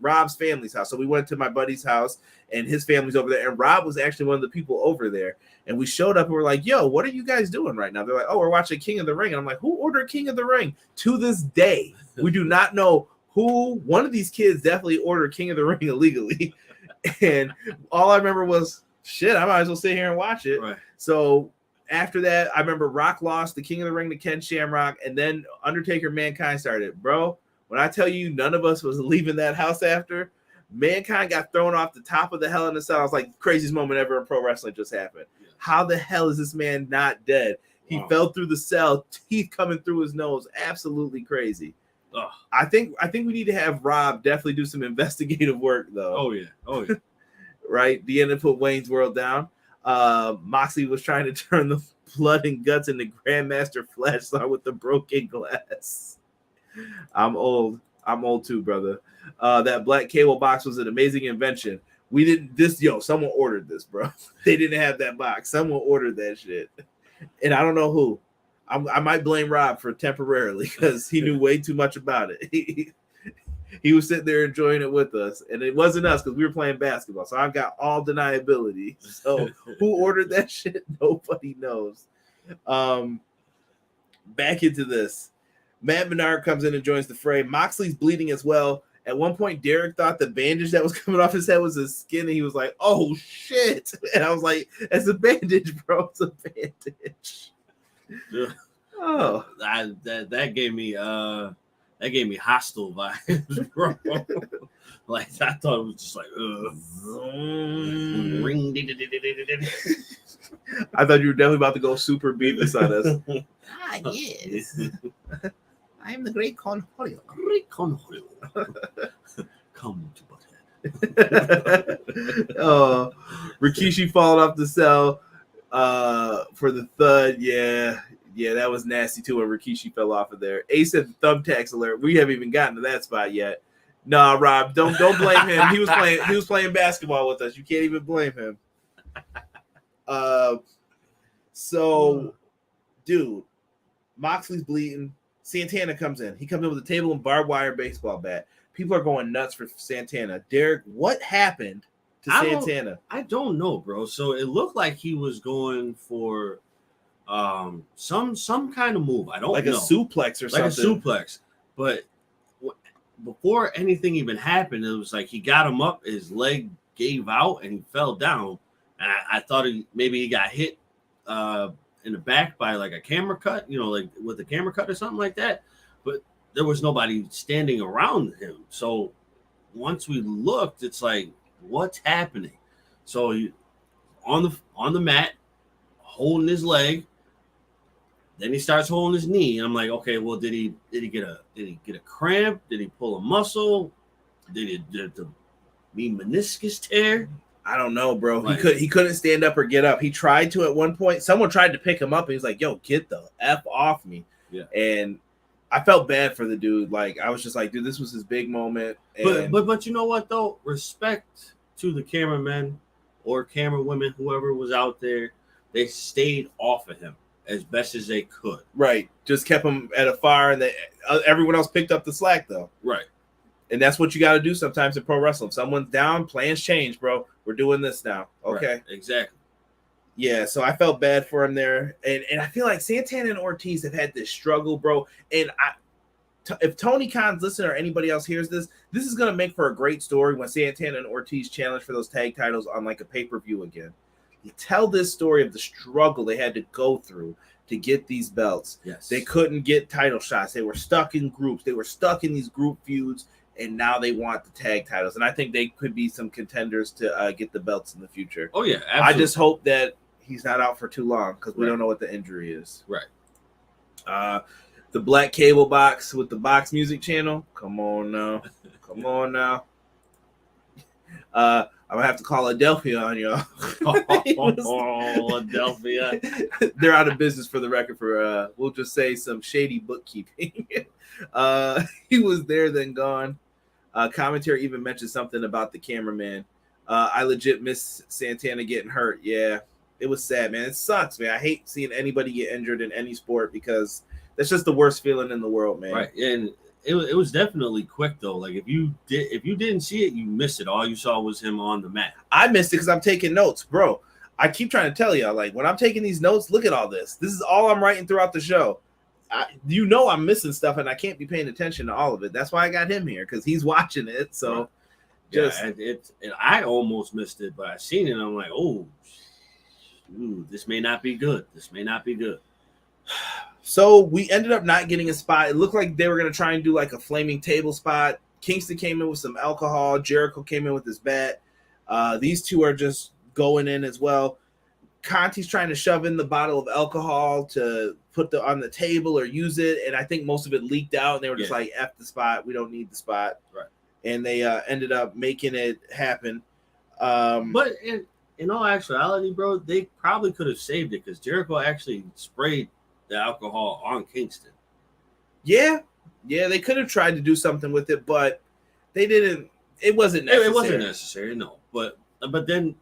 Rob's family's house. So we went to my buddy's house, and his family's over there, and Rob was actually one of the people over there. And we showed up, and we're like, yo, what are you guys doing right now? They're like, oh, we're watching King of the Ring. And I'm like, who ordered King of the Ring? To this day, we do not know who. One of these kids definitely ordered King of the Ring illegally. And all I remember was, shit, I might as well sit here and watch it. Right. So after that, I remember Rock lost the King of the Ring to Ken Shamrock, and then Undertaker Mankind started. Bro, when I tell you none of us was leaving that house after, Mankind got thrown off the top of the Hell in a Cell. I was like, craziest moment ever in pro wrestling just happened. Yeah. How the hell is this man not dead? He fell through the cell, teeth coming through his nose. Absolutely crazy. Ugh. I think we need to have Rob definitely do some investigative work, though. Oh, yeah. Right? The end of put Wayne's World down. Moxley was trying to turn the blood and guts into Grandmaster Flash Star with the broken glass. I'm old too, brother. That black cable box was an amazing invention. Someone ordered this, bro. They didn't have that box. Someone ordered that shit. And I don't know who. I might blame Rob for temporarily because he knew way too much about it. He was sitting there enjoying it with us, and it wasn't us because we were playing basketball. So I've got all deniability. So who ordered that shit? Nobody knows. Back into this. Matt Menard comes in and joins the fray. Moxley's bleeding as well. At one point, Derek thought the bandage that was coming off his head was his skin, and he was like, "Oh shit!" And I was like, "It's a bandage, bro. It's a bandage." Yeah. Oh, that gave me hostile vibes, bro. Like I thought it was just like, ring. I thought you were definitely about to go super Beavis on us. Yes. I'm the great Conholio. Come to Butthead. Rikishi falling off the cell for the thud. Yeah, that was nasty too when Rikishi fell off of there. Ace said thumbtacks alert. We haven't even gotten to that spot yet. Nah, Rob, don't blame him. He was playing basketball with us. You can't even blame him. So, dude, Moxley's bleeding. Santana comes in. He comes in with a table and barbed wire baseball bat. People are going nuts for Santana. Derek, what happened to Santana? I don't know, bro. So it looked like he was going for some kind of move. I don't know. Like a suplex or something. Like a suplex. But before anything even happened, it was like he got him up, his leg gave out, and he fell down. And I thought maybe he got hit in the back by like a camera cut, like with a camera cut or something like that. But there was nobody standing around him. So once we looked, it's like, what's happening? So he on the mat, holding his leg. Then he starts holding his knee. And I'm like, okay, well, did he get a cramp? Did he pull a muscle? Did the meniscus tear? I don't know, bro. He couldn't stand up or get up. He tried to at one point. Someone tried to pick him up, and he's like, "Yo, get the F off me!" Yeah. And I felt bad for the dude. Like I was just like, dude, this was his big moment. And but you know what though? Respect to the cameramen or camera women, whoever was out there. They stayed off of him as best as they could. Right. Just kept him at a fire, and everyone else picked up the slack though. Right. And that's what you got to do sometimes in pro wrestling. If someone's down, plans change, bro. We're doing this now. Okay. Right, exactly. Yeah, so I felt bad for him there. And I feel like Santana and Ortiz have had this struggle, bro. And if Tony Khan's listening or anybody else hears this is going to make for a great story when Santana and Ortiz challenge for those tag titles on like a pay-per-view again. You tell this story of the struggle they had to go through to get these belts. Yes. They couldn't get title shots. They were stuck in groups. They were stuck in these group feuds. And now they want the tag titles. And I think they could be some contenders to get the belts in the future. Oh, yeah, absolutely. I just hope that he's not out for too long because we Right. don't know what the injury is. Right. The black cable box with the box music channel. Come on now. Come on now. I'm gonna have to call Adelphia on y'all. Philadelphia. They're out of business for the record for we'll just say some shady bookkeeping. He was there, then gone. Commentary even mentioned something about the cameraman. I legit miss Santana getting hurt. Yeah, it was sad, man. It sucks, man. I hate seeing anybody get injured in any sport because that's just the worst feeling in the world, man. Right. And it was definitely quick though. Like if you didn't see it, you missed it. All you saw was him on the mat. I missed it because I'm taking notes, bro. I keep trying to tell y'all, like when I'm taking these notes, look at all this. This is all I'm writing throughout the show. I'm missing stuff and I can't be paying attention to all of it. That's why I got him here because he's watching it. So I almost missed it, but I seen it and I'm like, oh, this may not be good. This may not be good. So we ended up not getting a spot. It looked like they were going to try and do like a flaming table spot. Kingston came in with some alcohol. Jericho came in with his bat. These two are just going in as well. Conti's trying to shove in the bottle of alcohol to put on the table or use it. And I think most of it leaked out and they were just like, F the spot. We don't need the spot. Right. And they ended up making it happen. But in all actuality, bro, they probably could have saved it because Jericho actually sprayed the alcohol on Kingston. Yeah, they could have tried to do something with it, but they didn't. It wasn't necessary. It wasn't necessary, no. But then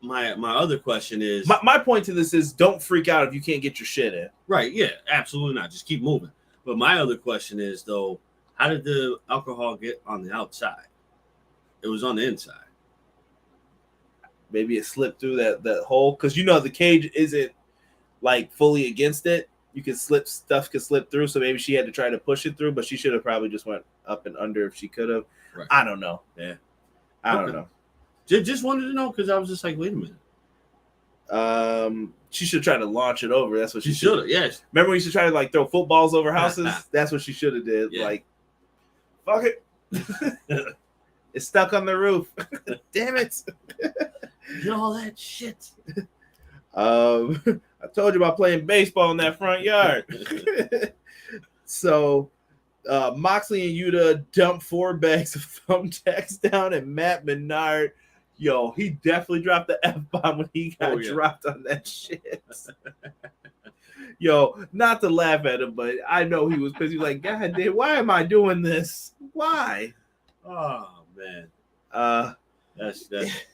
my other question is my point to this is don't freak out if you can't get your shit in. right. Yeah, absolutely not. Just keep moving. But my other question is though, how did the alcohol get on the outside? It was on the inside. Maybe it slipped through that hole because the cage isn't like fully against it. You can slip through, so maybe she had to try to push it through, but she should have probably just went up and under if she could have. Right. I don't know. Yeah, I don't know. Just wanted to know because I was just like, wait a minute. She should try to launch it over. That's what she should have. Yes. Remember when you used to try to like throw footballs over houses? That's what she should have did. Yeah. Like, fuck it. It's stuck on the roof. Damn it. Get all that shit. I told you about playing baseball in that front yard. So Moxley and Yuta dumped 4 bags of thumbtacks down, and Matt Menard, he definitely dropped the F-bomb when he got dropped on that shit. Not to laugh at him, but I know he was pissed. He was like, God damn, why am I doing this? Why? Oh man. That's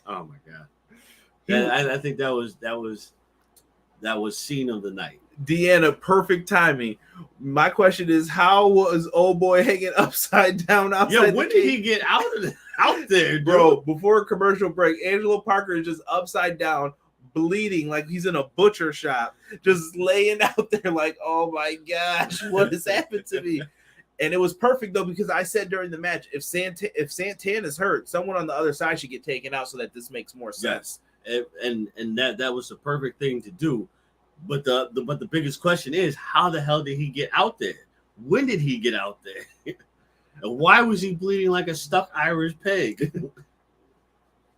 oh my god. I think that was scene of the night. Deanna, perfect timing. My question is, how was old boy hanging upside down outside? Yeah, when did he get out there, bro? Before a commercial break, Angelo Parker is just upside down, bleeding like he's in a butcher shop, just laying out there like, oh my gosh, what has happened to me? And it was perfect though because I said during the match, if Santana's hurt, someone on the other side should get taken out so that this makes more sense. Yes. And that was the perfect thing to do. But the biggest question is, how the hell did he get out there? When did he get out there? And why was he bleeding like a stuck Irish pig?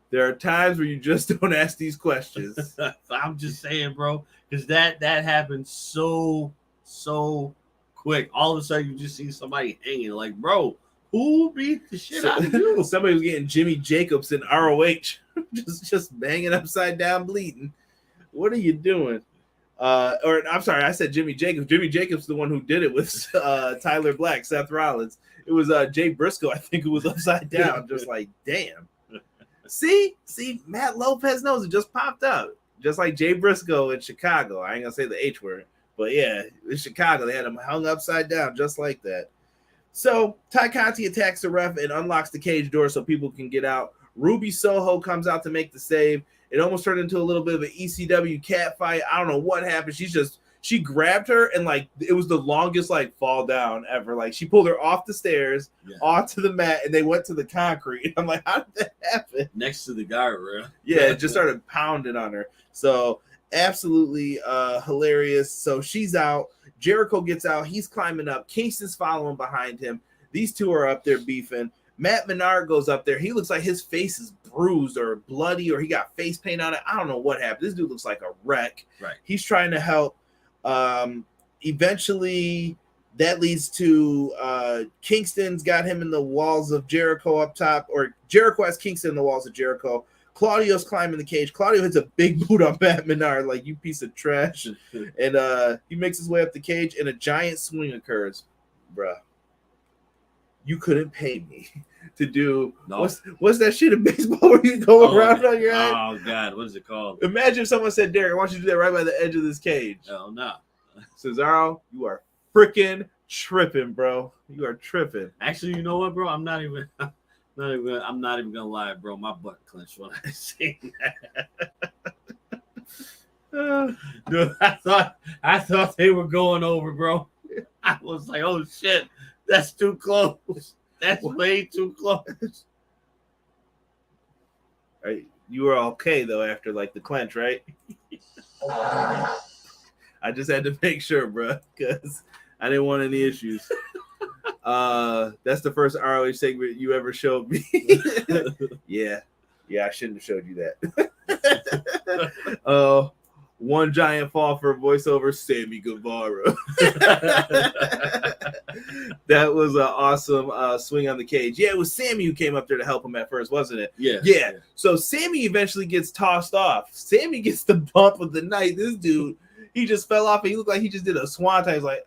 There are times where you just don't ask these questions. I'm just saying, bro, because that happened so quick. All of a sudden, you just see somebody hanging. Like, bro, who beat the shit out of you? Somebody was getting Jimmy Jacobs in ROH, just banging upside down, bleeding. What are you doing? Or I'm sorry, I said Jimmy Jacobs. Jimmy Jacobs, the one who did it with Tyler Black, Seth Rollins. It was Jay Briscoe, I think, who was upside down, just like, damn. See, Matt Lopez knows it just popped up, just like Jay Briscoe in Chicago. I ain't gonna say the H word, but yeah, in Chicago they had him hung upside down, just like that. So Ty Conti attacks the ref and unlocks the cage door so people can get out. Ruby Soho comes out to make the save. It almost turned into a little bit of an ECW cat fight. I don't know what happened. She grabbed her and like it was the longest like fall down ever. Like she pulled her off the stairs, onto the mat, and they went to the concrete. I'm like, how did that happen? Next to the guardrail. Yeah, it just started pounding on her. So absolutely hilarious. So she's out. Jericho gets out. He's climbing up. Kingston's following behind him. These two are up there beefing. Matt Menard goes up there. He looks like his face is bruised or bloody, or he got face paint on it. I don't know what happened. This dude looks like a wreck. Right. He's trying to help. Eventually, that leads to Kingston's got him in the walls of Jericho up top, or Jericho has Kingston in the walls of Jericho. Claudio's climbing the cage. Claudio hits a big boot on Matt Menard, like, you piece of trash. And he makes his way up the cage, and a giant swing occurs. Bruh, you couldn't pay me to do what's that shit in baseball where you go around on your head? Oh God, what is it called? Imagine if someone said, Derek, why don't you do that right by the edge of this cage? Oh no. Cesaro, you are freaking tripping, bro. You are tripping. Actually, you know what, bro? I'm not even gonna lie, bro. My butt clenched when I seen that. Dude, I thought they were going over, bro. I was like, oh shit, that's too close. That's way too close. Right. You were okay though after like the clench, right? I just had to make sure, bro, because I didn't want any issues. That's the first ROH segment you ever showed me. Yeah, I shouldn't have showed you that. One giant fall for voiceover, Sammy Guevara. That was an awesome swing on the cage. Yeah, it was Sammy who came up there to help him at first, wasn't it? Yeah. So Sammy eventually gets tossed off. Sammy gets the bump of the night. This dude, he just fell off and he looked like he just did a swanton. He was like,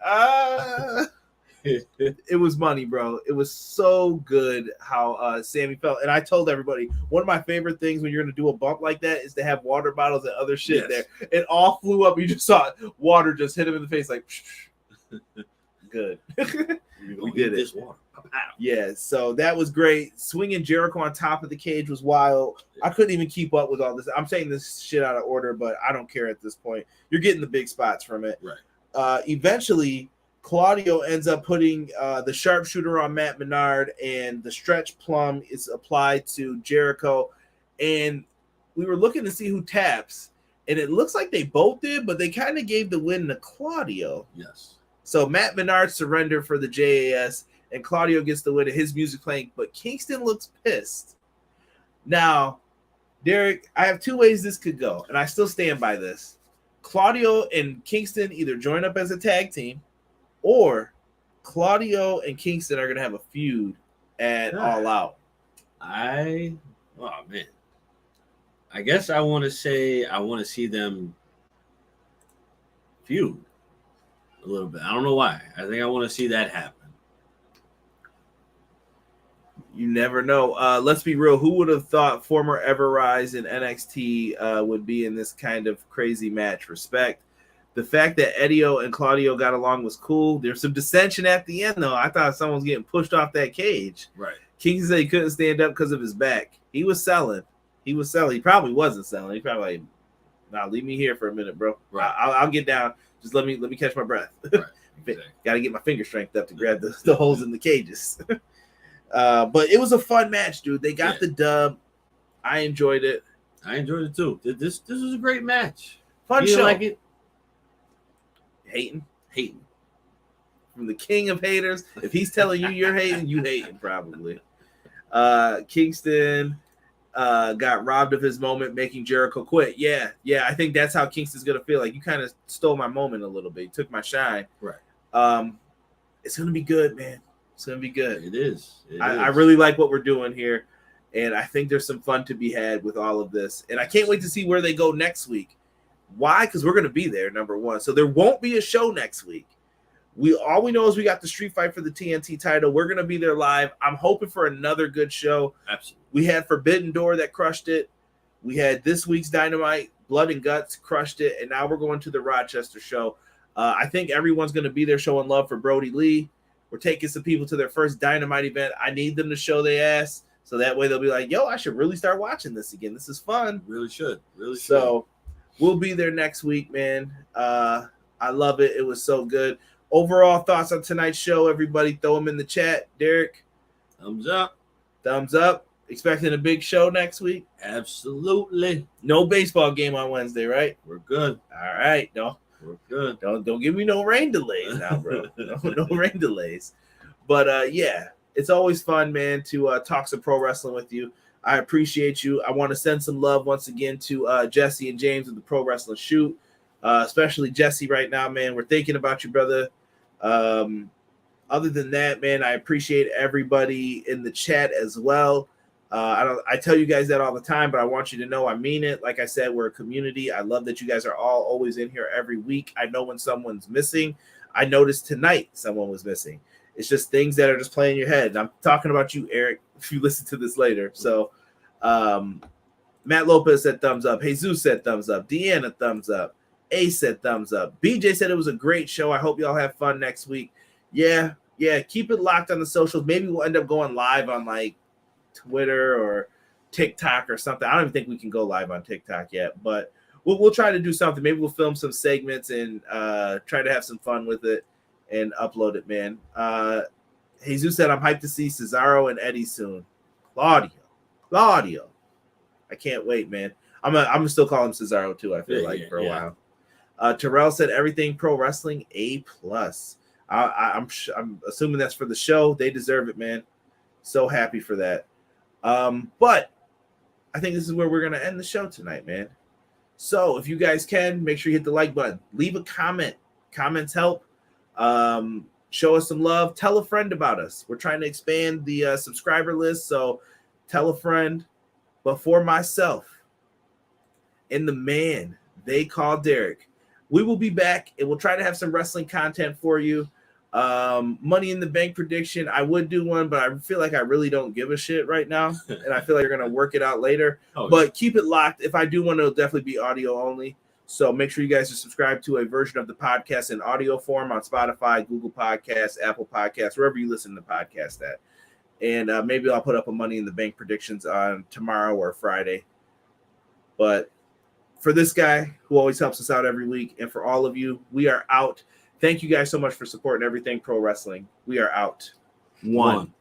It was money, bro. It was so good how Sammy felt. And I told everybody, one of my favorite things when you're going to do a bump like that is to have water bottles and other shit there. It all flew up. You just saw water just hit him in the face like, good. We did it. Yeah, so that was great. Swinging Jericho on top of the cage was wild. I couldn't even keep up with all this. I'm saying this shit out of order, but I don't care at this point. You're getting the big spots from it. Right. Eventually, Claudio ends up putting the sharpshooter on Matt Menard, and the stretch plum is applied to Jericho. And we were looking to see who taps, and it looks like they both did, but they kind of gave the win to Claudio. Yes. So Matt Menard surrendered for the JAS, and Claudio gets the win and his music playing, but Kingston looks pissed. Now, Derek, I have two ways this could go, and I still stand by this. Claudio and Kingston either join up as a tag team, or Claudio and Kingston are going to have a feud at All Out. I guess I want to see them feud a little bit. I don't know why. I think I want to see that happen. You never know. Let's be real. Who would have thought former Ever-Rise in NXT would be in this kind of crazy match? Respect. The fact that Edio and Claudio got along was cool. There's some dissension at the end, though. I thought someone was getting pushed off that cage. Right. Kingston said he couldn't stand up because of his back. He was selling. He probably wasn't selling. He probably like, nah, leave me here for a minute, bro. Right. I'll get down. Just let me catch my breath. Right. Exactly. Got to get my finger strength up to grab the holes in the cages. But it was a fun match, dude. They got the dub. I enjoyed it. I enjoyed it too. This was a great match. Fun show. Like it? Hating. From the king of haters. If he's telling you you're hating, you hating probably. Kingston got robbed of his moment, making Jericho quit. Yeah. I think that's how Kingston's gonna feel. Like, you kind of stole my moment a little bit. You took my shine. Right. It's gonna be good, man. It's gonna be good. It is. I really like what we're doing here, and I think there's some fun to be had with all of this. And I can't wait to see where they go next week. Why? Because we're gonna be there, number one. So there won't be a show next week. All we know is we got the street fight for the TNT title. We're gonna be there live. I'm hoping for another good show. Absolutely. We had Forbidden Door that crushed it. We had this week's Dynamite, Blood and Guts crushed it, and now we're going to the Rochester show. I think everyone's gonna be there showing love for Brody Lee. We're taking some people to their first Dynamite event. I need them to show their ass, so that way they'll be like, yo, I should really start watching this again. This is fun. Really should. So we'll be there next week, man. I love it. It was so good. Overall thoughts on tonight's show, everybody, throw them in the chat. Derek? Thumbs up. Expecting a big show next week? Absolutely. No baseball game on Wednesday, right? We're good. All right. No. We're good. Don't give me no rain delays now, bro. no rain delays. But yeah, it's always fun, man, to talk some pro wrestling with you. I appreciate you. I want to send some love once again to Jesse and James of the Pro Wrestling Shoot, especially Jesse right now, man. We're thinking about you, brother. Other than that, man, I appreciate everybody in the chat as well. I tell you guys that all the time, but I want you to know I mean it. Like I said, we're a community. I love that you guys are all always in here every week. I know when someone's missing. I noticed tonight someone was missing. It's just things that are just playing in your head. And I'm talking about you, Eric, if you listen to this later. So Matt Lopez said thumbs up. Jesus said thumbs up. Deanna, thumbs up. A said thumbs up. BJ said it was a great show. I hope y'all have fun next week. Yeah, keep it locked on the socials. Maybe we'll end up going live on like Twitter or TikTok or something. I don't even think we can go live on TikTok yet, but we'll try to do something. Maybe we'll film some segments and try to have some fun with it and upload it, man. Jesus said, I'm hyped to see Cesaro and Eddie soon. Claudio. I can't wait, man. I'm gonna still call him Cesaro too, I feel for a while. Terrell said everything pro wrestling A+. I'm assuming that's for the show. They deserve it, man. So happy for that. But I think this is where we're going to end the show tonight, man. So if you guys can, make sure you hit the like button. Leave a comment. Comments help. Show us some love. Tell a friend about us. We're trying to expand the subscriber list, so tell a friend. But for myself and the man they call Derek, we will be back, and we'll try to have some wrestling content for you. Money in the Bank prediction, I would do one, but I feel like I really don't give a shit right now, and I feel like you're gonna work it out later. But keep it locked. If I do one, it'll definitely be audio only, so make sure you guys are subscribed to a version of the podcast in audio form on Spotify, Google Podcasts, Apple Podcasts, wherever you listen to podcasts at. And maybe I'll put up a Money in the Bank predictions on tomorrow or Friday. But for this guy who always helps us out every week, and for all of you, we are out. Thank you guys so much for supporting everything pro wrestling. We are out. One.